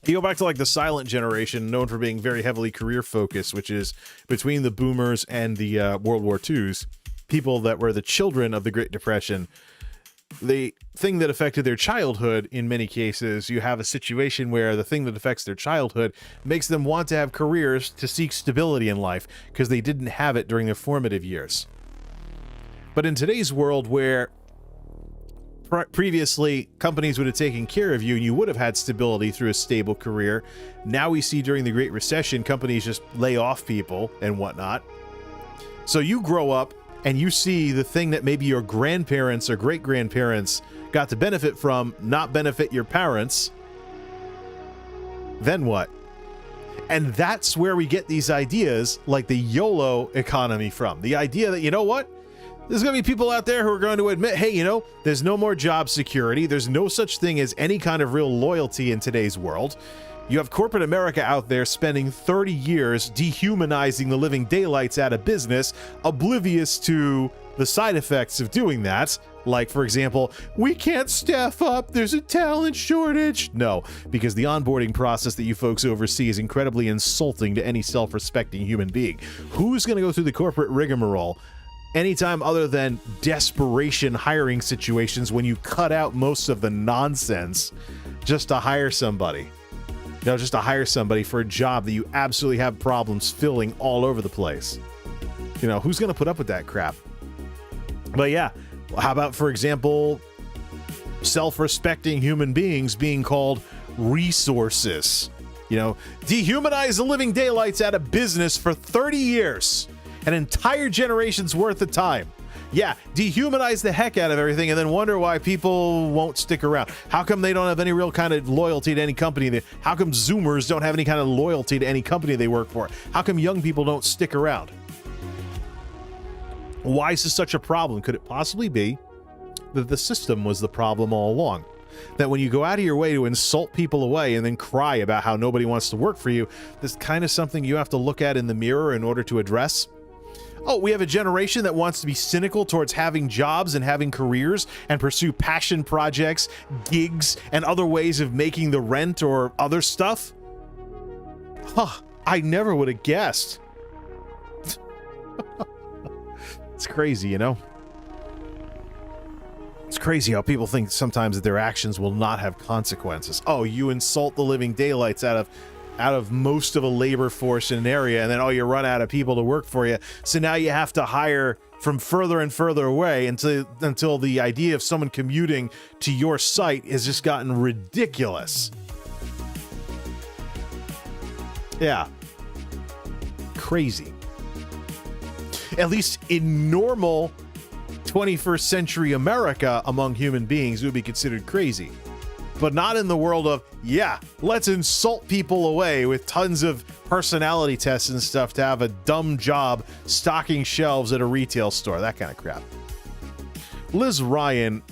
You go back to like the silent generation, known for being very heavily career focused, which is between the boomers and the World War IIs. People that were the children of the Great Depression. The thing that affected their childhood, in many cases, you have a situation where the thing that affects their childhood makes them want to have careers to seek stability in life because they didn't have it during their formative years. But in today's world, where previously companies would have taken care of you and you would have had stability through a stable career, now we see during the Great Recession companies just lay off people and whatnot. So you grow up and you see the thing that maybe your grandparents or great-grandparents got to benefit from not benefit your parents. Then what? And that's where we get these ideas like the YOLO economy from. The idea that, you know what? There's going to be people out there who are going to admit, hey, you know, there's no more job security. There's no such thing as any kind of real loyalty in today's world. You have corporate America out there spending 30 years dehumanizing the living daylights out of business, oblivious to the side effects of doing that. Like, for example, we can't staff up, there's a talent shortage. No, because the onboarding process that you folks oversee is incredibly insulting to any self-respecting human being. Who's going to go through the corporate rigmarole anytime other than desperation hiring situations when you cut out most of the nonsense just to hire somebody? You know, just to hire somebody for a job that you absolutely have problems filling all over the place. You know, who's going to put up with that crap? But yeah, how about, for example, self-respecting human beings being called resources? You know, dehumanize the living daylights out of business for 30 years, an entire generation's worth of time. Yeah, dehumanize the heck out of everything and then wonder why people won't stick around. How come they don't have any real kind of loyalty to any company? How come Zoomers don't have any kind of loyalty to any company they work for? How come young people don't stick around? Why is this such a problem? Could it possibly be that the system was the problem all along? That when you go out of your way to insult people away and then cry about how nobody wants to work for you, this kind of something you have to look at in the mirror in order to address? Oh, we have a generation that wants to be cynical towards having jobs and having careers and pursue passion projects, gigs, and other ways of making the rent or other stuff? Huh, I never would have guessed. It's crazy, you know? It's crazy how people think sometimes that their actions will not have consequences. Oh, you insult the living daylights out of most of a labor force in an area, and then, oh, you run out of people to work for you. So now you have to hire from further and further away until the idea of someone commuting to your site has just gotten ridiculous. Yeah. Crazy. At least in normal 21st century America, among human beings, it would be considered crazy. But not in the world of, yeah, let's insult people away with tons of personality tests and stuff to have a dumb job stocking shelves at a retail store, that kind of crap. Liz Ryan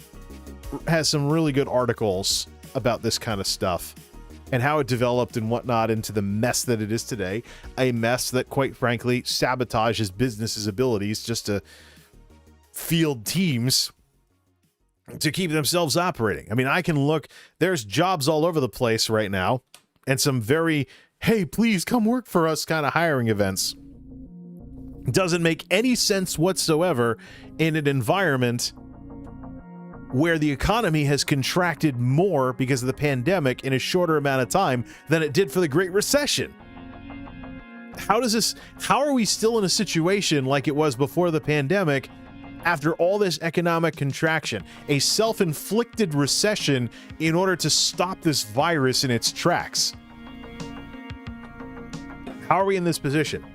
has some really good articles about this kind of stuff and how it developed and whatnot into the mess that it is today. A mess that, quite frankly, sabotages businesses' abilities just to field teams to keep themselves operating. I mean, I can look, there's jobs all over the place right now and some very, hey, please come work for us kind of hiring events. Doesn't make any sense whatsoever in an environment where the economy has contracted more because of the pandemic in a shorter amount of time than it did for the Great Recession. How are we still in a situation like it was before the pandemic after all this economic contraction, a self-inflicted recession in order to stop this virus in its tracks? How are we in this position?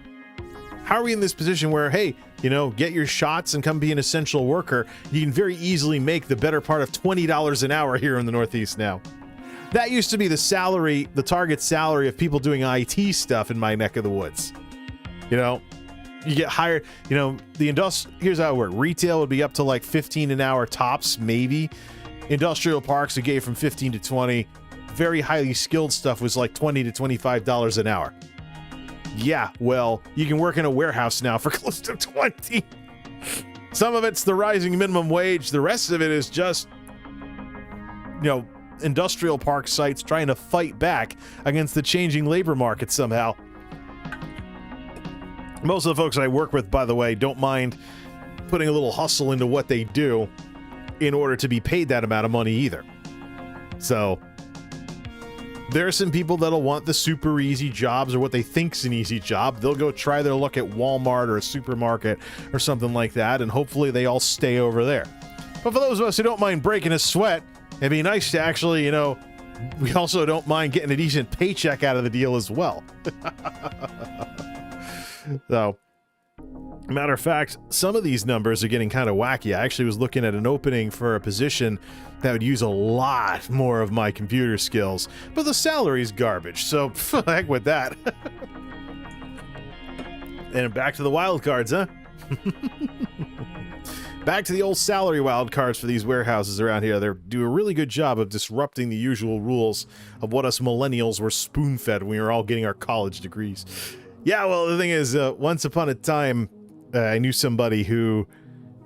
How are we in this position where, hey, you know, get your shots and come be an essential worker? You can very easily make the better part of $20 an hour here in the Northeast now. That used to be the target salary of people doing IT stuff in my neck of the woods. You know, you get hired, you know, here's how it worked. Retail would be up to like 15 an hour tops, maybe. Industrial parks would get from 15 to 20. Very highly skilled stuff was like $20 to $25 an hour. Yeah, well, you can work in a warehouse now for close to 20. Some of it's the rising minimum wage. The rest of it is just, you know, industrial park sites trying to fight back against the changing labor market somehow. Most of the folks I work with, by the way, don't mind putting a little hustle into what they do in order to be paid that amount of money either. So there are some people that'll want the super easy jobs or what they think's an easy job. They'll go try their luck at Walmart or a supermarket or something like that, and hopefully they all stay over there. But for those of us who don't mind breaking a sweat, it'd be nice to actually, you know, we also don't mind getting a decent paycheck out of the deal as well. So, matter of fact, some of these numbers are getting kind of wacky. I actually was looking at an opening for a position that would use a lot more of my computer skills, but the salary's garbage, so heck with that. And back to the wild cards, huh? Back to the old salary wild cards for these warehouses around here. They do a really good job of disrupting the usual rules of what us millennials were spoon-fed when we were all getting our college degrees. Yeah, well, the thing is, once upon a time, I knew somebody who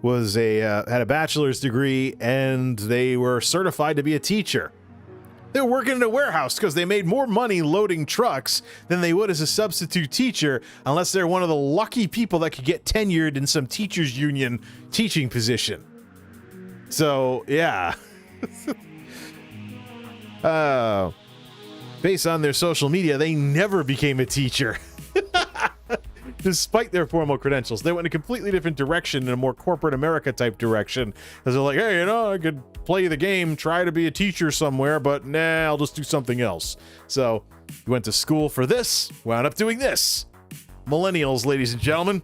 was had a bachelor's degree, and they were certified to be a teacher. They were working in a warehouse because they made more money loading trucks than they would as a substitute teacher, unless they're one of the lucky people that could get tenured in some teachers union teaching position. So, yeah. Based on their social media, they never became a teacher. Despite their formal credentials, they went in a completely different direction, in a more corporate America type direction. Because they're like, hey, you know, I could play the game, try to be a teacher somewhere, but nah, I'll just do something else. So, you went to school for this, wound up doing this. Millennials, ladies and gentlemen.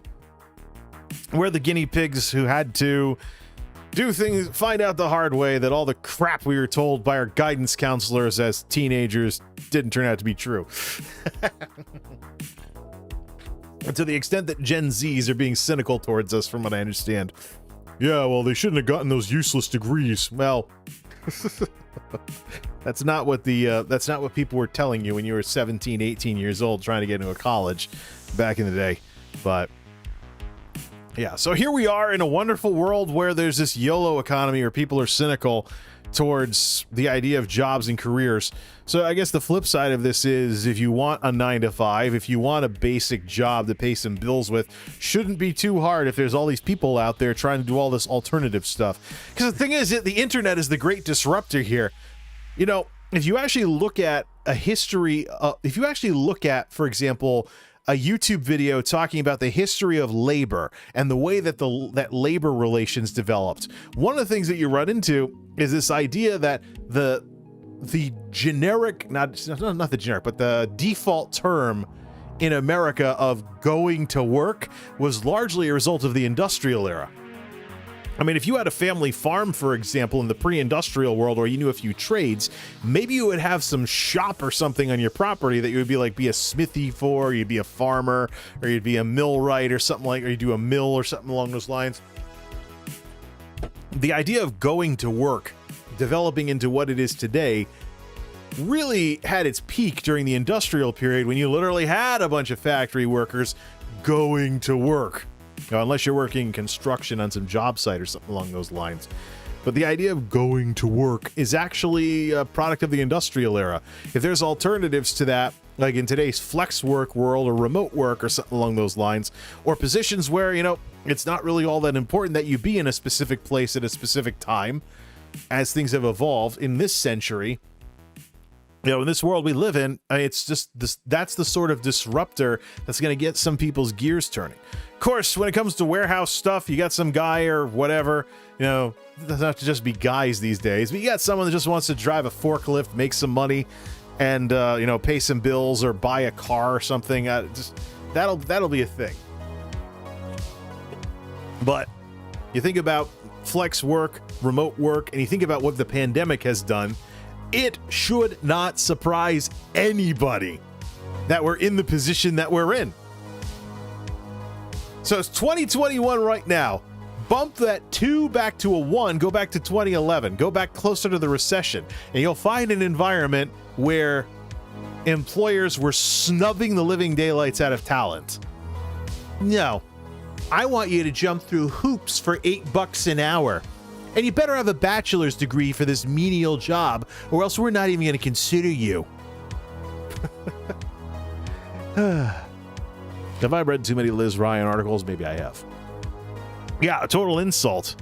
We're the guinea pigs who had to do things, find out the hard way that all the crap we were told by our guidance counselors as teenagers didn't turn out to be true. And to the extent that Gen Zs are being cynical towards us, from what I understand. Yeah, well, they shouldn't have gotten those useless degrees. Well, that's not what people were telling you when you were 17, 18 years old trying to get into a college back in the day. But yeah, so here we are in a wonderful world where there's this YOLO economy where people are cynical towards the idea of jobs and careers. So I guess the flip side of this is, if you want a 9-to-5, if you want a basic job to pay some bills with, shouldn't be too hard if there's all these people out there trying to do all this alternative stuff. Because the thing is, the internet is the great disruptor here. You know, if you actually look at a history, if you actually look at, for example, a YouTube video talking about the history of labor and the way that that labor relations developed, one of the things that you run into is this idea that the generic, not the generic, but the default term in America of going to work was largely a result of the industrial era. I mean, if you had a family farm, for example, in the pre-industrial world, or you knew a few trades, maybe you would have some shop or something on your property that you would be a smithy for, or you'd be a farmer, or you'd be a millwright or something or you do a mill or something along those lines. The idea of going to work, developing into what it is today, really had its peak during the industrial period, when you literally had a bunch of factory workers going to work. Now, unless you're working construction on some job site or something along those lines. But the idea of going to work is actually a product of the industrial era. If there's alternatives to that, like in today's flex work world or remote work or something along those lines, or positions where, you know, it's not really all that important that you be in a specific place at a specific time, as things have evolved in this century, you know, in this world we live in, it's just this, that's the sort of disruptor that's going to get some people's gears turning. Of course, when it comes to warehouse stuff, you got some guy or whatever, you know, it doesn't have to just be guys these days, but you got someone that just wants to drive a forklift, make some money, and, you know, pay some bills or buy a car or something. Just that'll be a thing. But you think about flex work, remote work, and you think about what the pandemic has done, it should not surprise anybody that we're in the position that we're in. So it's 2021 right now. Bump that 2 back to a 1, go back to 2011, go back closer to the recession, and you'll find an environment where employers were snubbing the living daylights out of talent. No, I want you to jump through hoops for $8 an hour. And you better have a bachelor's degree for this menial job, or else we're not even going to consider you. Have I read too many Liz Ryan articles? Maybe I have. Yeah, a total insult.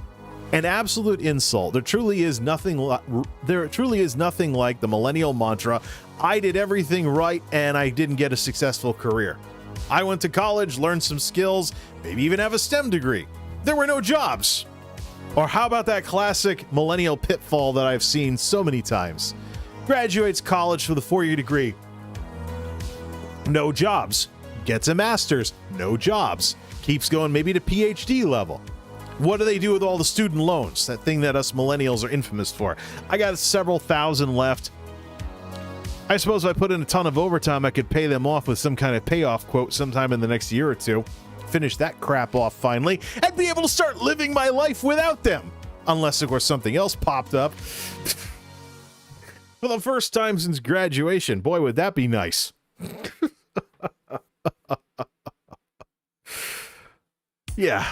An absolute insult. There truly is nothing like the millennial mantra, I did everything right and I didn't get a successful career. I went to college, learned some skills, maybe even have a STEM degree. There were no jobs. Or how about that classic millennial pitfall that I've seen so many times? Graduates college with a 4-year degree. No jobs. Gets a master's. No jobs. Keeps going maybe to PhD level. What do they do with all the student loans? That thing that us millennials are infamous for. I got several thousand left. I suppose if I put in a ton of overtime, I could pay them off with some kind of payoff quote sometime in the next year or two. Finish that crap off finally, and be able to start living my life without them. Unless, of course, something else popped up. For the first time since graduation. Boy, would that be nice. Yeah.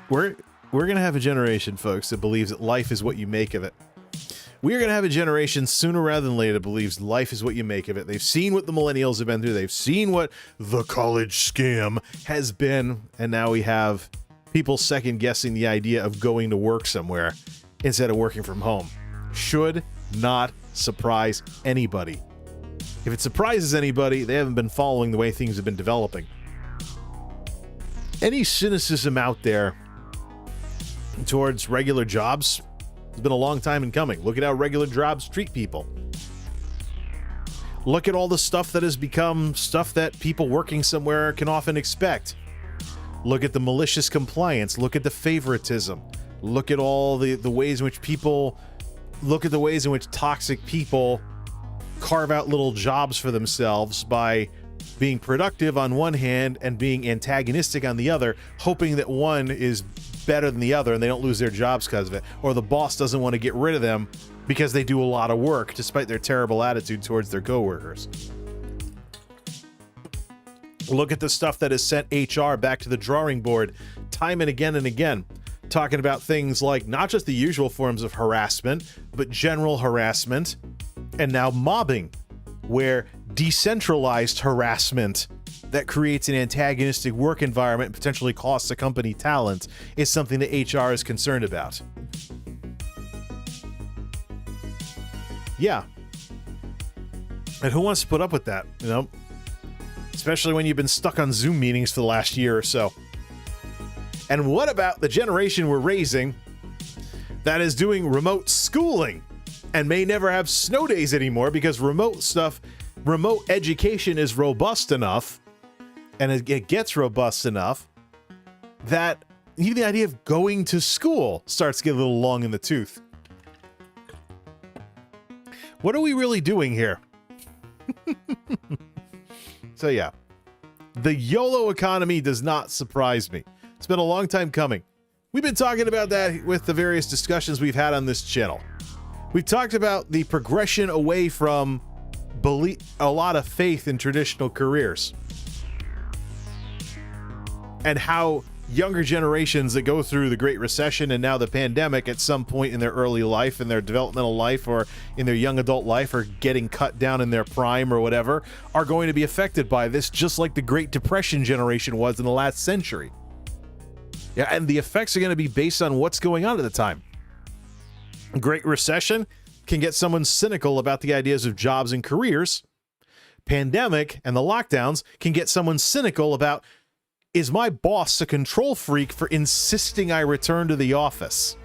We're going to have a generation, folks, that believes that life is what you make of it. We are going to have a generation sooner rather than later that believes life is what you make of it. They've seen what the millennials have been through. They've seen what the college scam has been. And now we have people second guessing the idea of going to work somewhere instead of working from home. Should not surprise anybody. If it surprises anybody, they haven't been following the way things have been developing. Any cynicism out there towards regular jobs, it's been a long time in coming. Look at how regular jobs treat people. Look at all the stuff that has become stuff that people working somewhere can often expect. Look at the malicious compliance. Look at the favoritism. Look at all the ways in which people, look at the ways in which toxic people carve out little jobs for themselves by being productive on one hand and being antagonistic on the other, hoping that one is better than the other and they don't lose their jobs because of it, or the boss doesn't want to get rid of them because they do a lot of work despite their terrible attitude towards their coworkers. Look at the stuff that has sent HR back to the drawing board time and again, talking about things like not just the usual forms of harassment, but general harassment, and now mobbing, where decentralized harassment that creates an antagonistic work environment and potentially costs a company talent is something that HR is concerned about. Yeah. And who wants to put up with that, you know? Especially when you've been stuck on Zoom meetings for the last year or so. And what about the generation we're raising that is doing remote schooling and may never have snow days anymore because remote education is robust enough, and it gets robust enough that even the idea of going to school starts to get a little long in the tooth. What are we really doing here? So yeah, the YOLO economy does not surprise me. It's been a long time coming. We've been talking about that with the various discussions we've had on this channel. We've talked about the progression away from a lot of faith in traditional careers, and how younger generations that go through the Great Recession and now the pandemic at some point in their early life, in their developmental life, or in their young adult life, or getting cut down in their prime or whatever, are going to be affected by this, just like the Great Depression generation was in the last century. Yeah, and the effects are going to be based on what's going on at the time. Great Recession can get someone cynical about the ideas of jobs and careers. Pandemic and the lockdowns can get someone cynical about, is my boss a control freak for insisting I return to the office?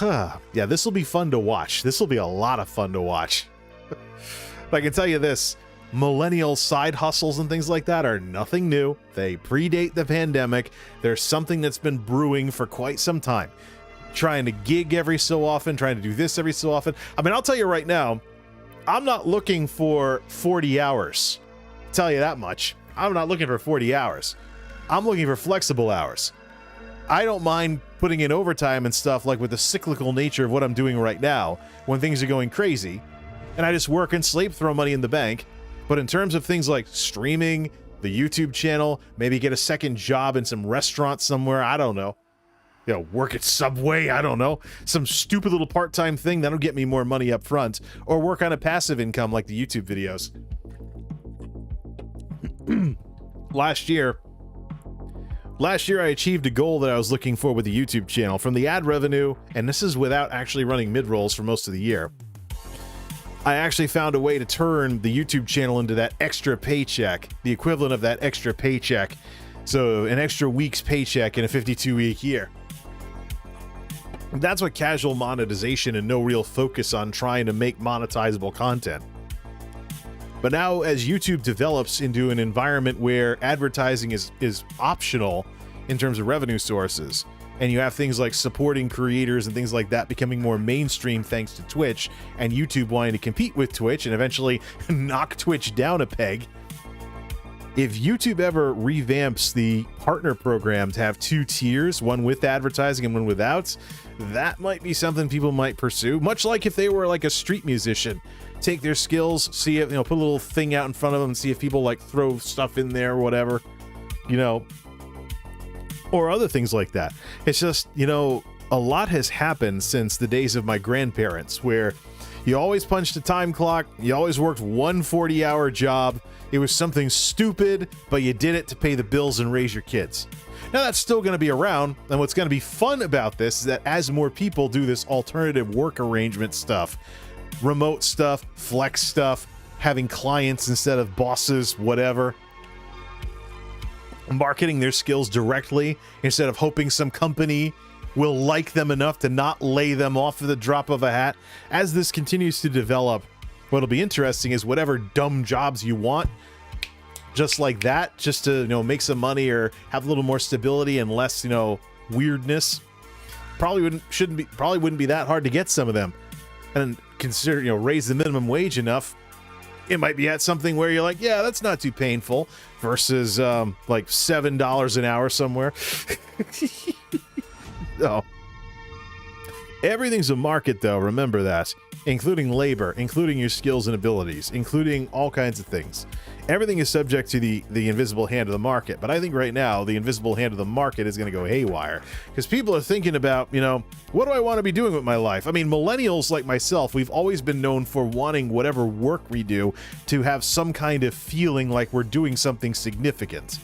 Yeah, this will be fun to watch. This will be a lot of fun to watch. But I can tell you this, millennial side hustles and things like that are nothing new. They predate the pandemic. There's something that's been brewing for quite some time. Trying to gig every so often, trying to do this every so often. I mean, I'll tell you right now, I'm not looking for 40 hours. I'll tell you that much. I'm not looking for 40 hours. I'm looking for flexible hours. I don't mind putting in overtime and stuff, like with the cyclical nature of what I'm doing right now when things are going crazy, and I just work and sleep, throw money in the bank. But in terms of things like streaming, the YouTube channel, maybe get a second job in some restaurant somewhere, I don't know. You know, work at Subway, I don't know. Some stupid little part-time thing that'll get me more money up front, or work on a passive income like the YouTube videos. Last year I achieved a goal that I was looking for with the YouTube channel. From the ad revenue, and this is without actually running mid-rolls for most of the year, I actually found a way to turn the YouTube channel into that extra paycheck, the equivalent of that extra paycheck. So an extra week's paycheck in a 52-week year. That's what casual monetization and no real focus on trying to make monetizable content. But now, as YouTube develops into an environment where advertising is optional in terms of revenue sources, and you have things like supporting creators and things like that becoming more mainstream thanks to Twitch, and YouTube wanting to compete with Twitch and eventually knock Twitch down a peg, if YouTube ever revamps the partner program to have two tiers, one with advertising and one without, that might be something people might pursue. Much like if they were like a street musician, take their skills, see if, you know, put a little thing out in front of them and see if people like throw stuff in there or whatever, you know, or other things like that. It's just, you know, a lot has happened since the days of my grandparents, where you always punched a time clock, you always worked one 40-hour job. It was something stupid, but you did it to pay the bills and raise your kids. Now that's still going to be around, and what's going to be fun about this is that as more people do this alternative work arrangement stuff, remote stuff, flex stuff, having clients instead of bosses, whatever, marketing their skills directly instead of hoping some company will like them enough to not lay them off at the drop of a hat. As this continues to develop, what'll be interesting is whatever dumb jobs you want, just like that, just to, make some money or have a little more stability and less, weirdness. Probably wouldn't be that hard to get some of them. And consider, raise the minimum wage enough, it might be at something where you're like, yeah, that's not too painful, versus like $7 an hour somewhere. No. Everything's a market, though. Remember that. Including labor, including your skills and abilities, including all kinds of things. Everything is subject to the invisible hand of the market. But I think right now, the invisible hand of the market is going to go haywire. Because people are thinking about, what do I want to be doing with my life? I mean, millennials like myself, we've always been known for wanting whatever work we do to have some kind of feeling like we're doing something significant.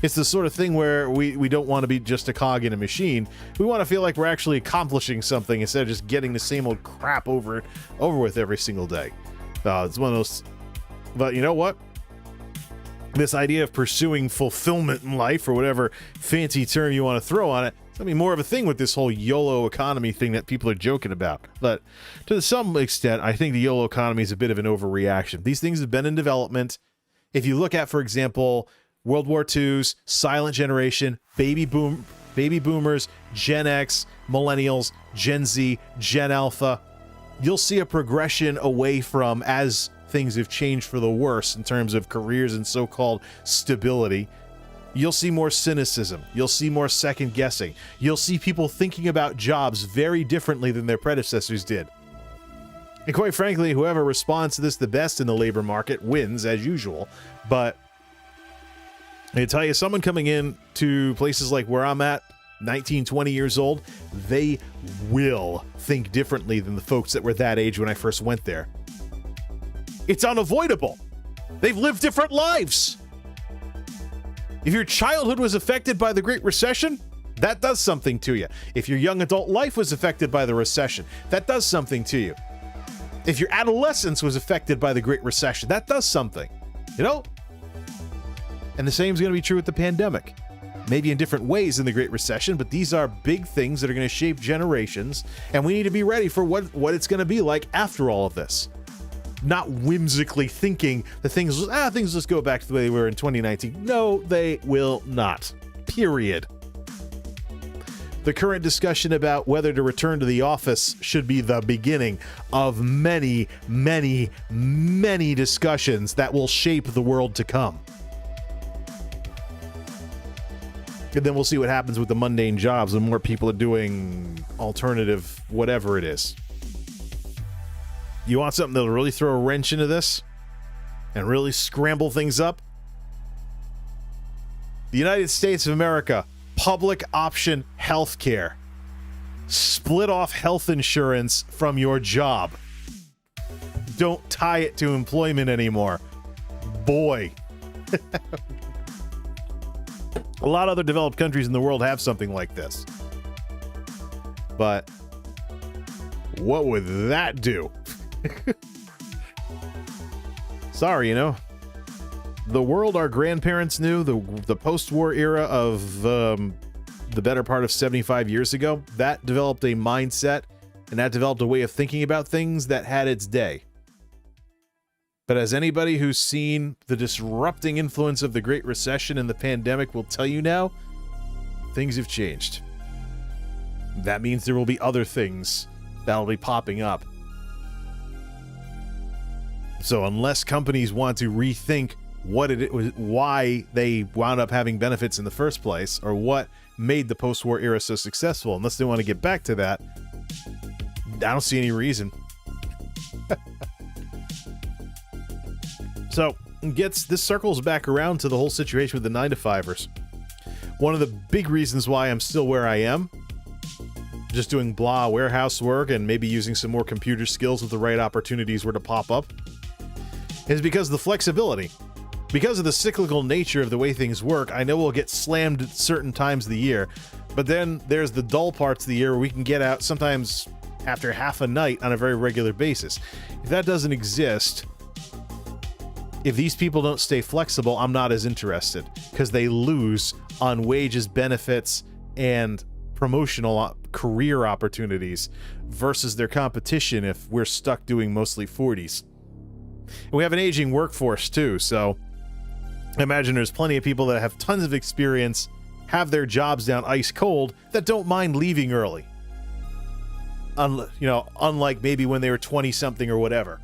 It's the sort of thing where we don't want to be just a cog in a machine. We want to feel like we're actually accomplishing something instead of just getting the same old crap over with every single day. It's one of those... But you know what? This idea of pursuing fulfillment in life, or whatever fancy term you want to throw on it, it's going to be more of a thing with this whole YOLO economy thing that people are joking about. But to some extent, I think the YOLO economy is a bit of an overreaction. These things have been in development. If you look at, for example... World War II's silent generation, baby boomers, Gen X, millennials, Gen Z, Gen Alpha, you'll see a progression away from, as things have changed for the worse in terms of careers and so-called stability, you'll see more cynicism. You'll see more second guessing. You'll see people thinking about jobs very differently than their predecessors did. And quite frankly, whoever responds to this the best in the labor market wins, as usual. But I tell you, someone coming in to places like where I'm at, 19, 20 years old, they will think differently than the folks that were that age when I first went there. It's unavoidable. They've lived different lives. If your childhood was affected by the Great Recession, that does something to you. If your young adult life was affected by the recession, that does something to you. If your adolescence was affected by the Great Recession, that does something. And the same is going to be true with the pandemic. Maybe in different ways in the Great Recession, but these are big things that are going to shape generations, and we need to be ready for what it's going to be like after all of this. Not whimsically thinking that things just go back to the way they were in 2019. No, they will not. Period. The current discussion about whether to return to the office should be the beginning of many, many, many discussions that will shape the world to come. And then we'll see what happens with the mundane jobs when more people are doing alternative whatever it is. You want something that'll really throw a wrench into this and really scramble things up? The United States of America, public option healthcare. Split off health insurance from your job. Don't tie it to employment anymore. Boy. A lot of other developed countries in the world have something like this. But what would that do? Sorry, the world our grandparents knew, the post-war era of the better part of 75 years ago, that developed a mindset and that developed a way of thinking about things that had its day. But as anybody who's seen the disrupting influence of the Great Recession and the pandemic will tell you now, things have changed. That means there will be other things that'll be popping up. So unless companies want to rethink what it was, why they wound up having benefits in the first place, or what made the post-war era so successful, unless they want to get back to that, I don't see any reason. So, this circles back around to the whole situation with the 9-to-5ers. One of the big reasons why I'm still where I am, just doing blah warehouse work and maybe using some more computer skills if the right opportunities were to pop up, is because of the flexibility. Because of the cyclical nature of the way things work, I know we'll get slammed at certain times of the year, but then there's the dull parts of the year where we can get out sometimes after half a night on a very regular basis. If that doesn't exist, if these people don't stay flexible, I'm not as interested, because they lose on wages, benefits, and promotional career opportunities versus their competition if we're stuck doing mostly 40s. And we have an aging workforce too, so I imagine there's plenty of people that have tons of experience, have their jobs down ice cold, that don't mind leaving early. Unlike maybe when they were 20-something or whatever.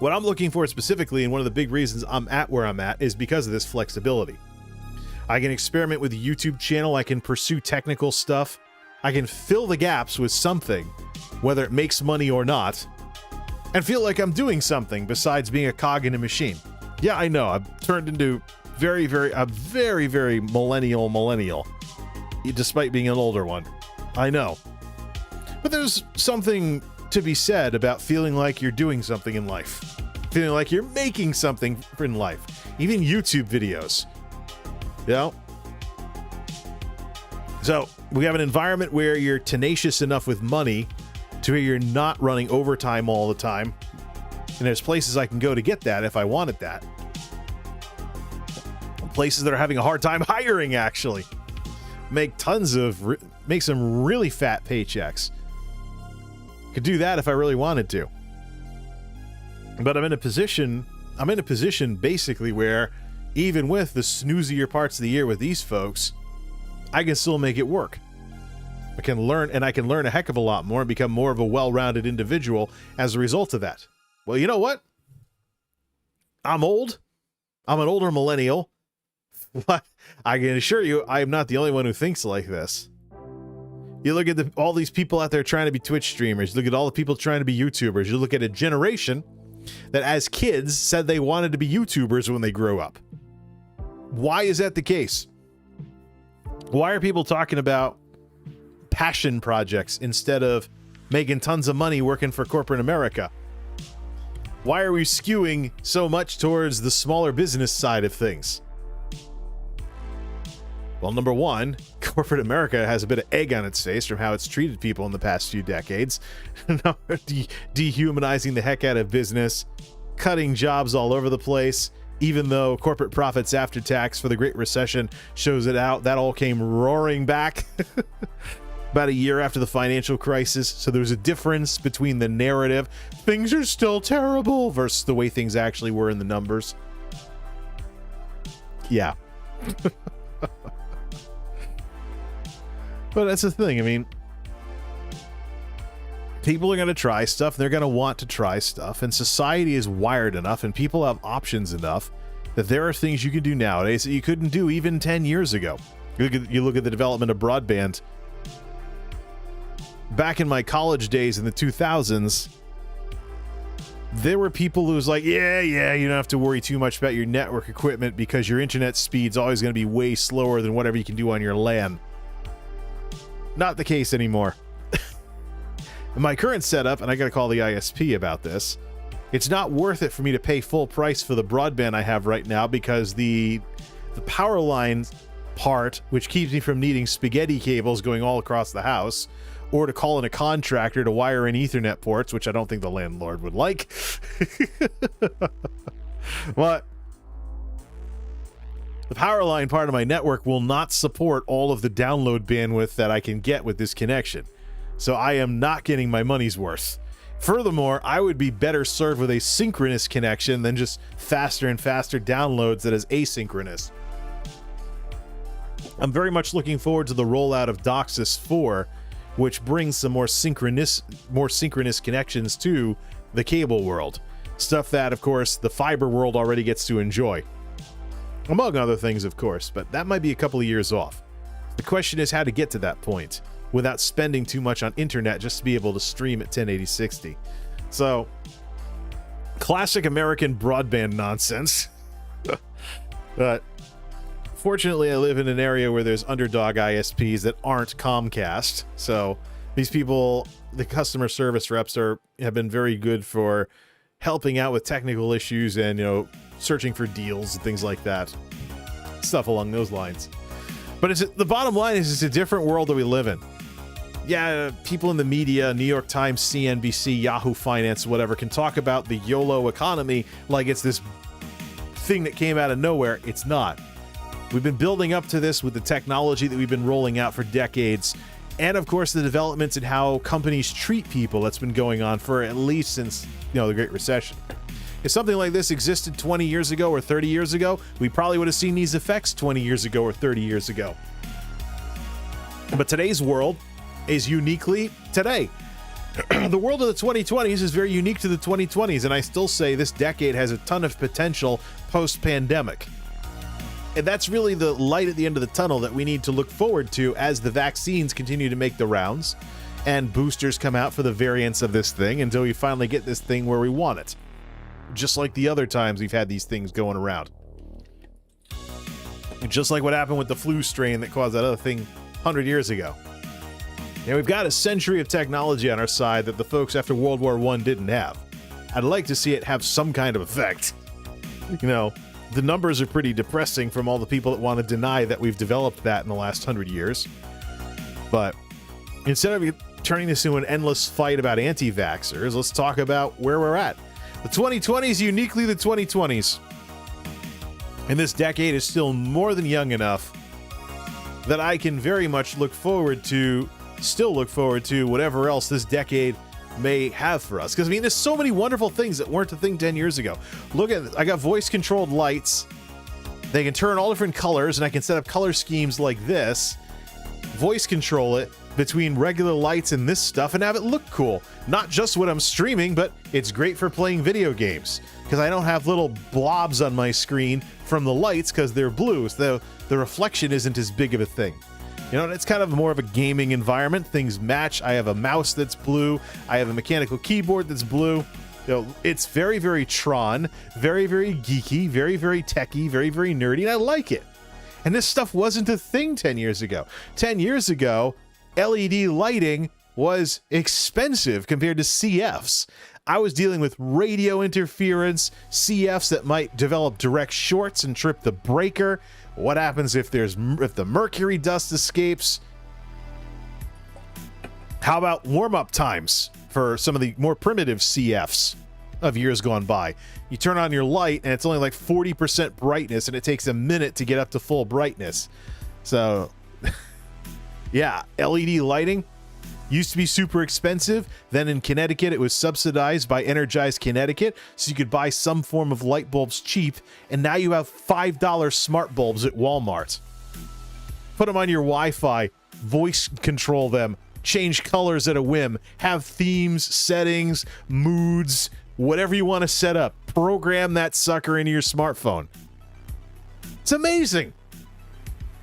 What I'm looking for specifically, and one of the big reasons I'm at where I'm at, is because of this flexibility. I can experiment with a YouTube channel, I can pursue technical stuff, I can fill the gaps with something, whether it makes money or not, and feel like I'm doing something besides being a cog in a machine. Yeah, I know, I've turned into a very, very millennial, despite being an older one. I know. But there's something to be said about feeling like you're doing something in life. Feeling like you're making something in life. Even YouTube videos. You know? So, we have an environment where you're tenacious enough with money to where you're not running overtime all the time. And there's places I can go to get that if I wanted that. Places that are having a hard time hiring, actually. Make some really fat paychecks. Could do that if I really wanted to. But I'm in a position basically where even with the snoozier parts of the year with these folks, I can still make it work. I can learn a heck of a lot more and become more of a well-rounded individual as a result of that. Well, you know what? I'm old. I'm an older millennial. But I can assure you, I am not the only one who thinks like this. You look at all these people out there trying to be Twitch streamers. You look at all the people trying to be YouTubers. You look at a generation that as kids said they wanted to be YouTubers when they grew up. Why is that the case? Why are people talking about passion projects instead of making tons of money working for corporate America? Why are we skewing so much towards the smaller business side of things? Well, number one, corporate America has a bit of egg on its face from how it's treated people in the past few decades. Dehumanizing the heck out of business, cutting jobs all over the place, even though corporate profits after tax for the Great Recession shows it out. That all came roaring back about a year after the financial crisis. So there's a difference between the narrative, things are still terrible, versus the way things actually were in the numbers. Yeah. But that's the thing. I mean, people are going to try stuff. They're going to want to try stuff. And society is wired enough and people have options enough that there are things you can do nowadays that you couldn't do even 10 years ago. You look at the development of broadband. Back in my college days in the 2000s, there were people who was like, yeah, you don't have to worry too much about your network equipment because your internet speed's always going to be way slower than whatever you can do on your LAN. Not the case anymore. In my current setup, and I gotta call the ISP about this, it's not worth it for me to pay full price for the broadband I have right now because the power line part, which keeps me from needing spaghetti cables going all across the house, or to call in a contractor to wire in Ethernet ports, which I don't think the landlord would like. But the power line part of my network will not support all of the download bandwidth that I can get with this connection. So I am not getting my money's worth. Furthermore, I would be better served with a synchronous connection than just faster and faster downloads that is asynchronous. I'm very much looking forward to the rollout of DOCSIS 4, which brings some more synchronous connections to the cable world. Stuff that, of course, the fiber world already gets to enjoy. Among other things, of course, but that might be a couple of years off. The question is how to get to that point without spending too much on internet just to be able to stream at 1080-60. So, classic American broadband nonsense. But fortunately, I live in an area where there's underdog ISPs that aren't Comcast. So these people, the customer service reps, have been very good for helping out with technical issues and, searching for deals and things like that. Stuff along those lines. But the bottom line is it's a different world that we live in. Yeah, people in the media, New York Times, CNBC, Yahoo Finance, whatever, can talk about the YOLO economy like it's this thing that came out of nowhere. It's not. We've been building up to this with the technology that we've been rolling out for decades. And of course, the developments in how companies treat people that's been going on for at least since, the Great Recession. If something like this existed 20 years ago or 30 years ago, we probably would have seen these effects 20 years ago or 30 years ago. But today's world is uniquely today. The world of the 2020s is very unique to the 2020s, and I still say this decade has a ton of potential post-pandemic. And that's really the light at the end of the tunnel that we need to look forward to as the vaccines continue to make the rounds and boosters come out for the variants of this thing until we finally get this thing where we want it. Just like the other times we've had these things going around. And just like what happened with the flu strain that caused that other thing 100 years ago. And we've got a century of technology on our side that the folks after World War I didn't have. I'd like to see it have some kind of effect. You know, the numbers are pretty depressing from all the people that want to deny that we've developed that in the last 100 years. But instead of turning this into an endless fight about anti-vaxxers, let's talk about where we're at. The 2020s, uniquely the 2020s. And this decade is still more than young enough that I can very much look forward to whatever else this decade may have for us. Because, I mean, there's so many wonderful things that weren't a thing 10 years ago. Look at, I got voice-controlled lights. They can turn all different colors, and I can set up color schemes like this, voice control it between regular lights and this stuff, and have it look cool. Not just when I'm streaming, but it's great for playing video games. Because I don't have little blobs on my screen from the lights because they're blue, so the reflection isn't as big of a thing. You know, it's kind of more of a gaming environment. Things match. I have a mouse that's blue. I have a mechanical keyboard that's blue. You know, it's very, very Tron, very, very geeky, very, very techy, very, very nerdy, and I like it. And this stuff wasn't a thing 10 years ago. 10 years ago, LED lighting was expensive compared to CFs. I was dealing with radio interference, CFs that might develop direct shorts and trip the breaker. What happens if the mercury dust escapes? How about warm-up times for some of the more primitive CFs of years gone by? You turn on your light and it's only like 40% brightness and it takes a minute to get up to full brightness. So, yeah, LED lighting used to be super expensive. Then in Connecticut, it was subsidized by Energize Connecticut, so you could buy some form of light bulbs cheap, and now you have $5 smart bulbs at Walmart. Put them on your Wi-Fi, voice control them, change colors at a whim, have themes, settings, moods, whatever you want to set up. Program that sucker into your smartphone. It's amazing.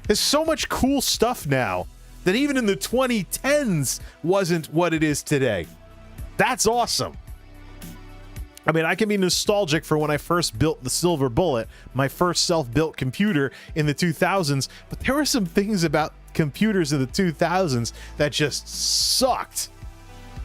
There's so much cool stuff now that even in the 2010s wasn't what it is today. That's awesome. I mean, I can be nostalgic for when I first built the Silver Bullet, my first self-built computer in the 2000s, but there were some things about computers in the 2000s that just sucked.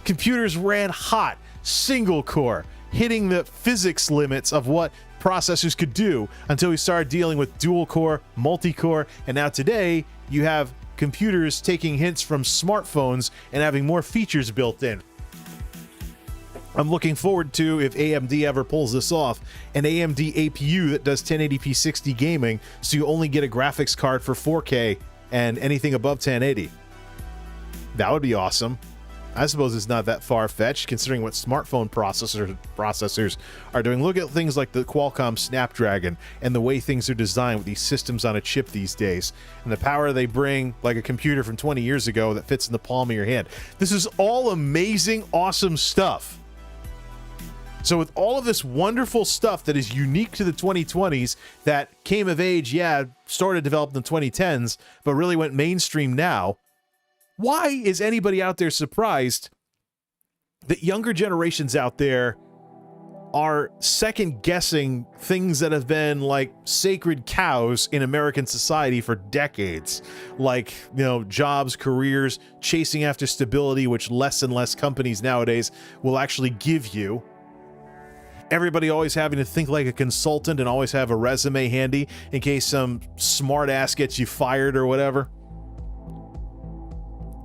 Computers ran hot, single core, hitting the physics limits of what processors could do until we started dealing with dual core, multi-core, and now today you have computers taking hints from smartphones and having more features built in. I'm looking forward to, if AMD ever pulls this off, an AMD APU that does 1080p 60 gaming, so you only get a graphics card for 4K and anything above 1080. That would be awesome. I suppose it's not that far-fetched considering what smartphone processors are doing. Look at things like the Qualcomm Snapdragon and the way things are designed with these systems on a chip these days, and the power they bring, like a computer from 20 years ago that fits in the palm of your hand. This is all amazing, awesome stuff. So with all of this wonderful stuff that is unique to the 2020s that came of age, started developed in the 2010s, but really went mainstream now, why is anybody out there surprised that younger generations out there are second-guessing things that have been like sacred cows in American society for decades? Like, you know, jobs, careers, chasing after stability, which less and less companies nowadays will actually give you. Everybody always having to think like a consultant and always have a resume handy in case some smart ass gets you fired or whatever.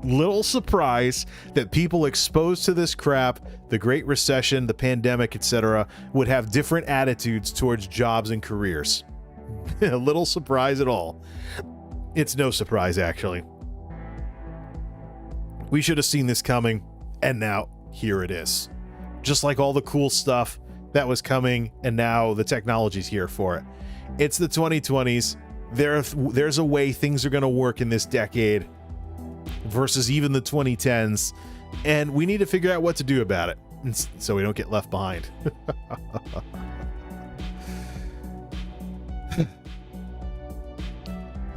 Little surprise that people exposed to this crap, the Great Recession, the pandemic, etc., would have different attitudes towards jobs and careers. A little surprise at all. It's no surprise, actually. We should have seen this coming, and now here it is. Just like all the cool stuff that was coming, and now the technology's here for it. It's the 2020s. There's a way things are going to work in this decade versus even the 2010s, and we need to figure out what to do about it so we don't get left behind.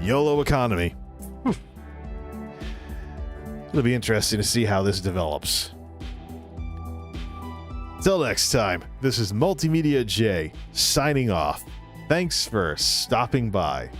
YOLO economy. It'll be interesting to see how this develops. Till next time, this is MultimediaJay signing off. Thanks for stopping by.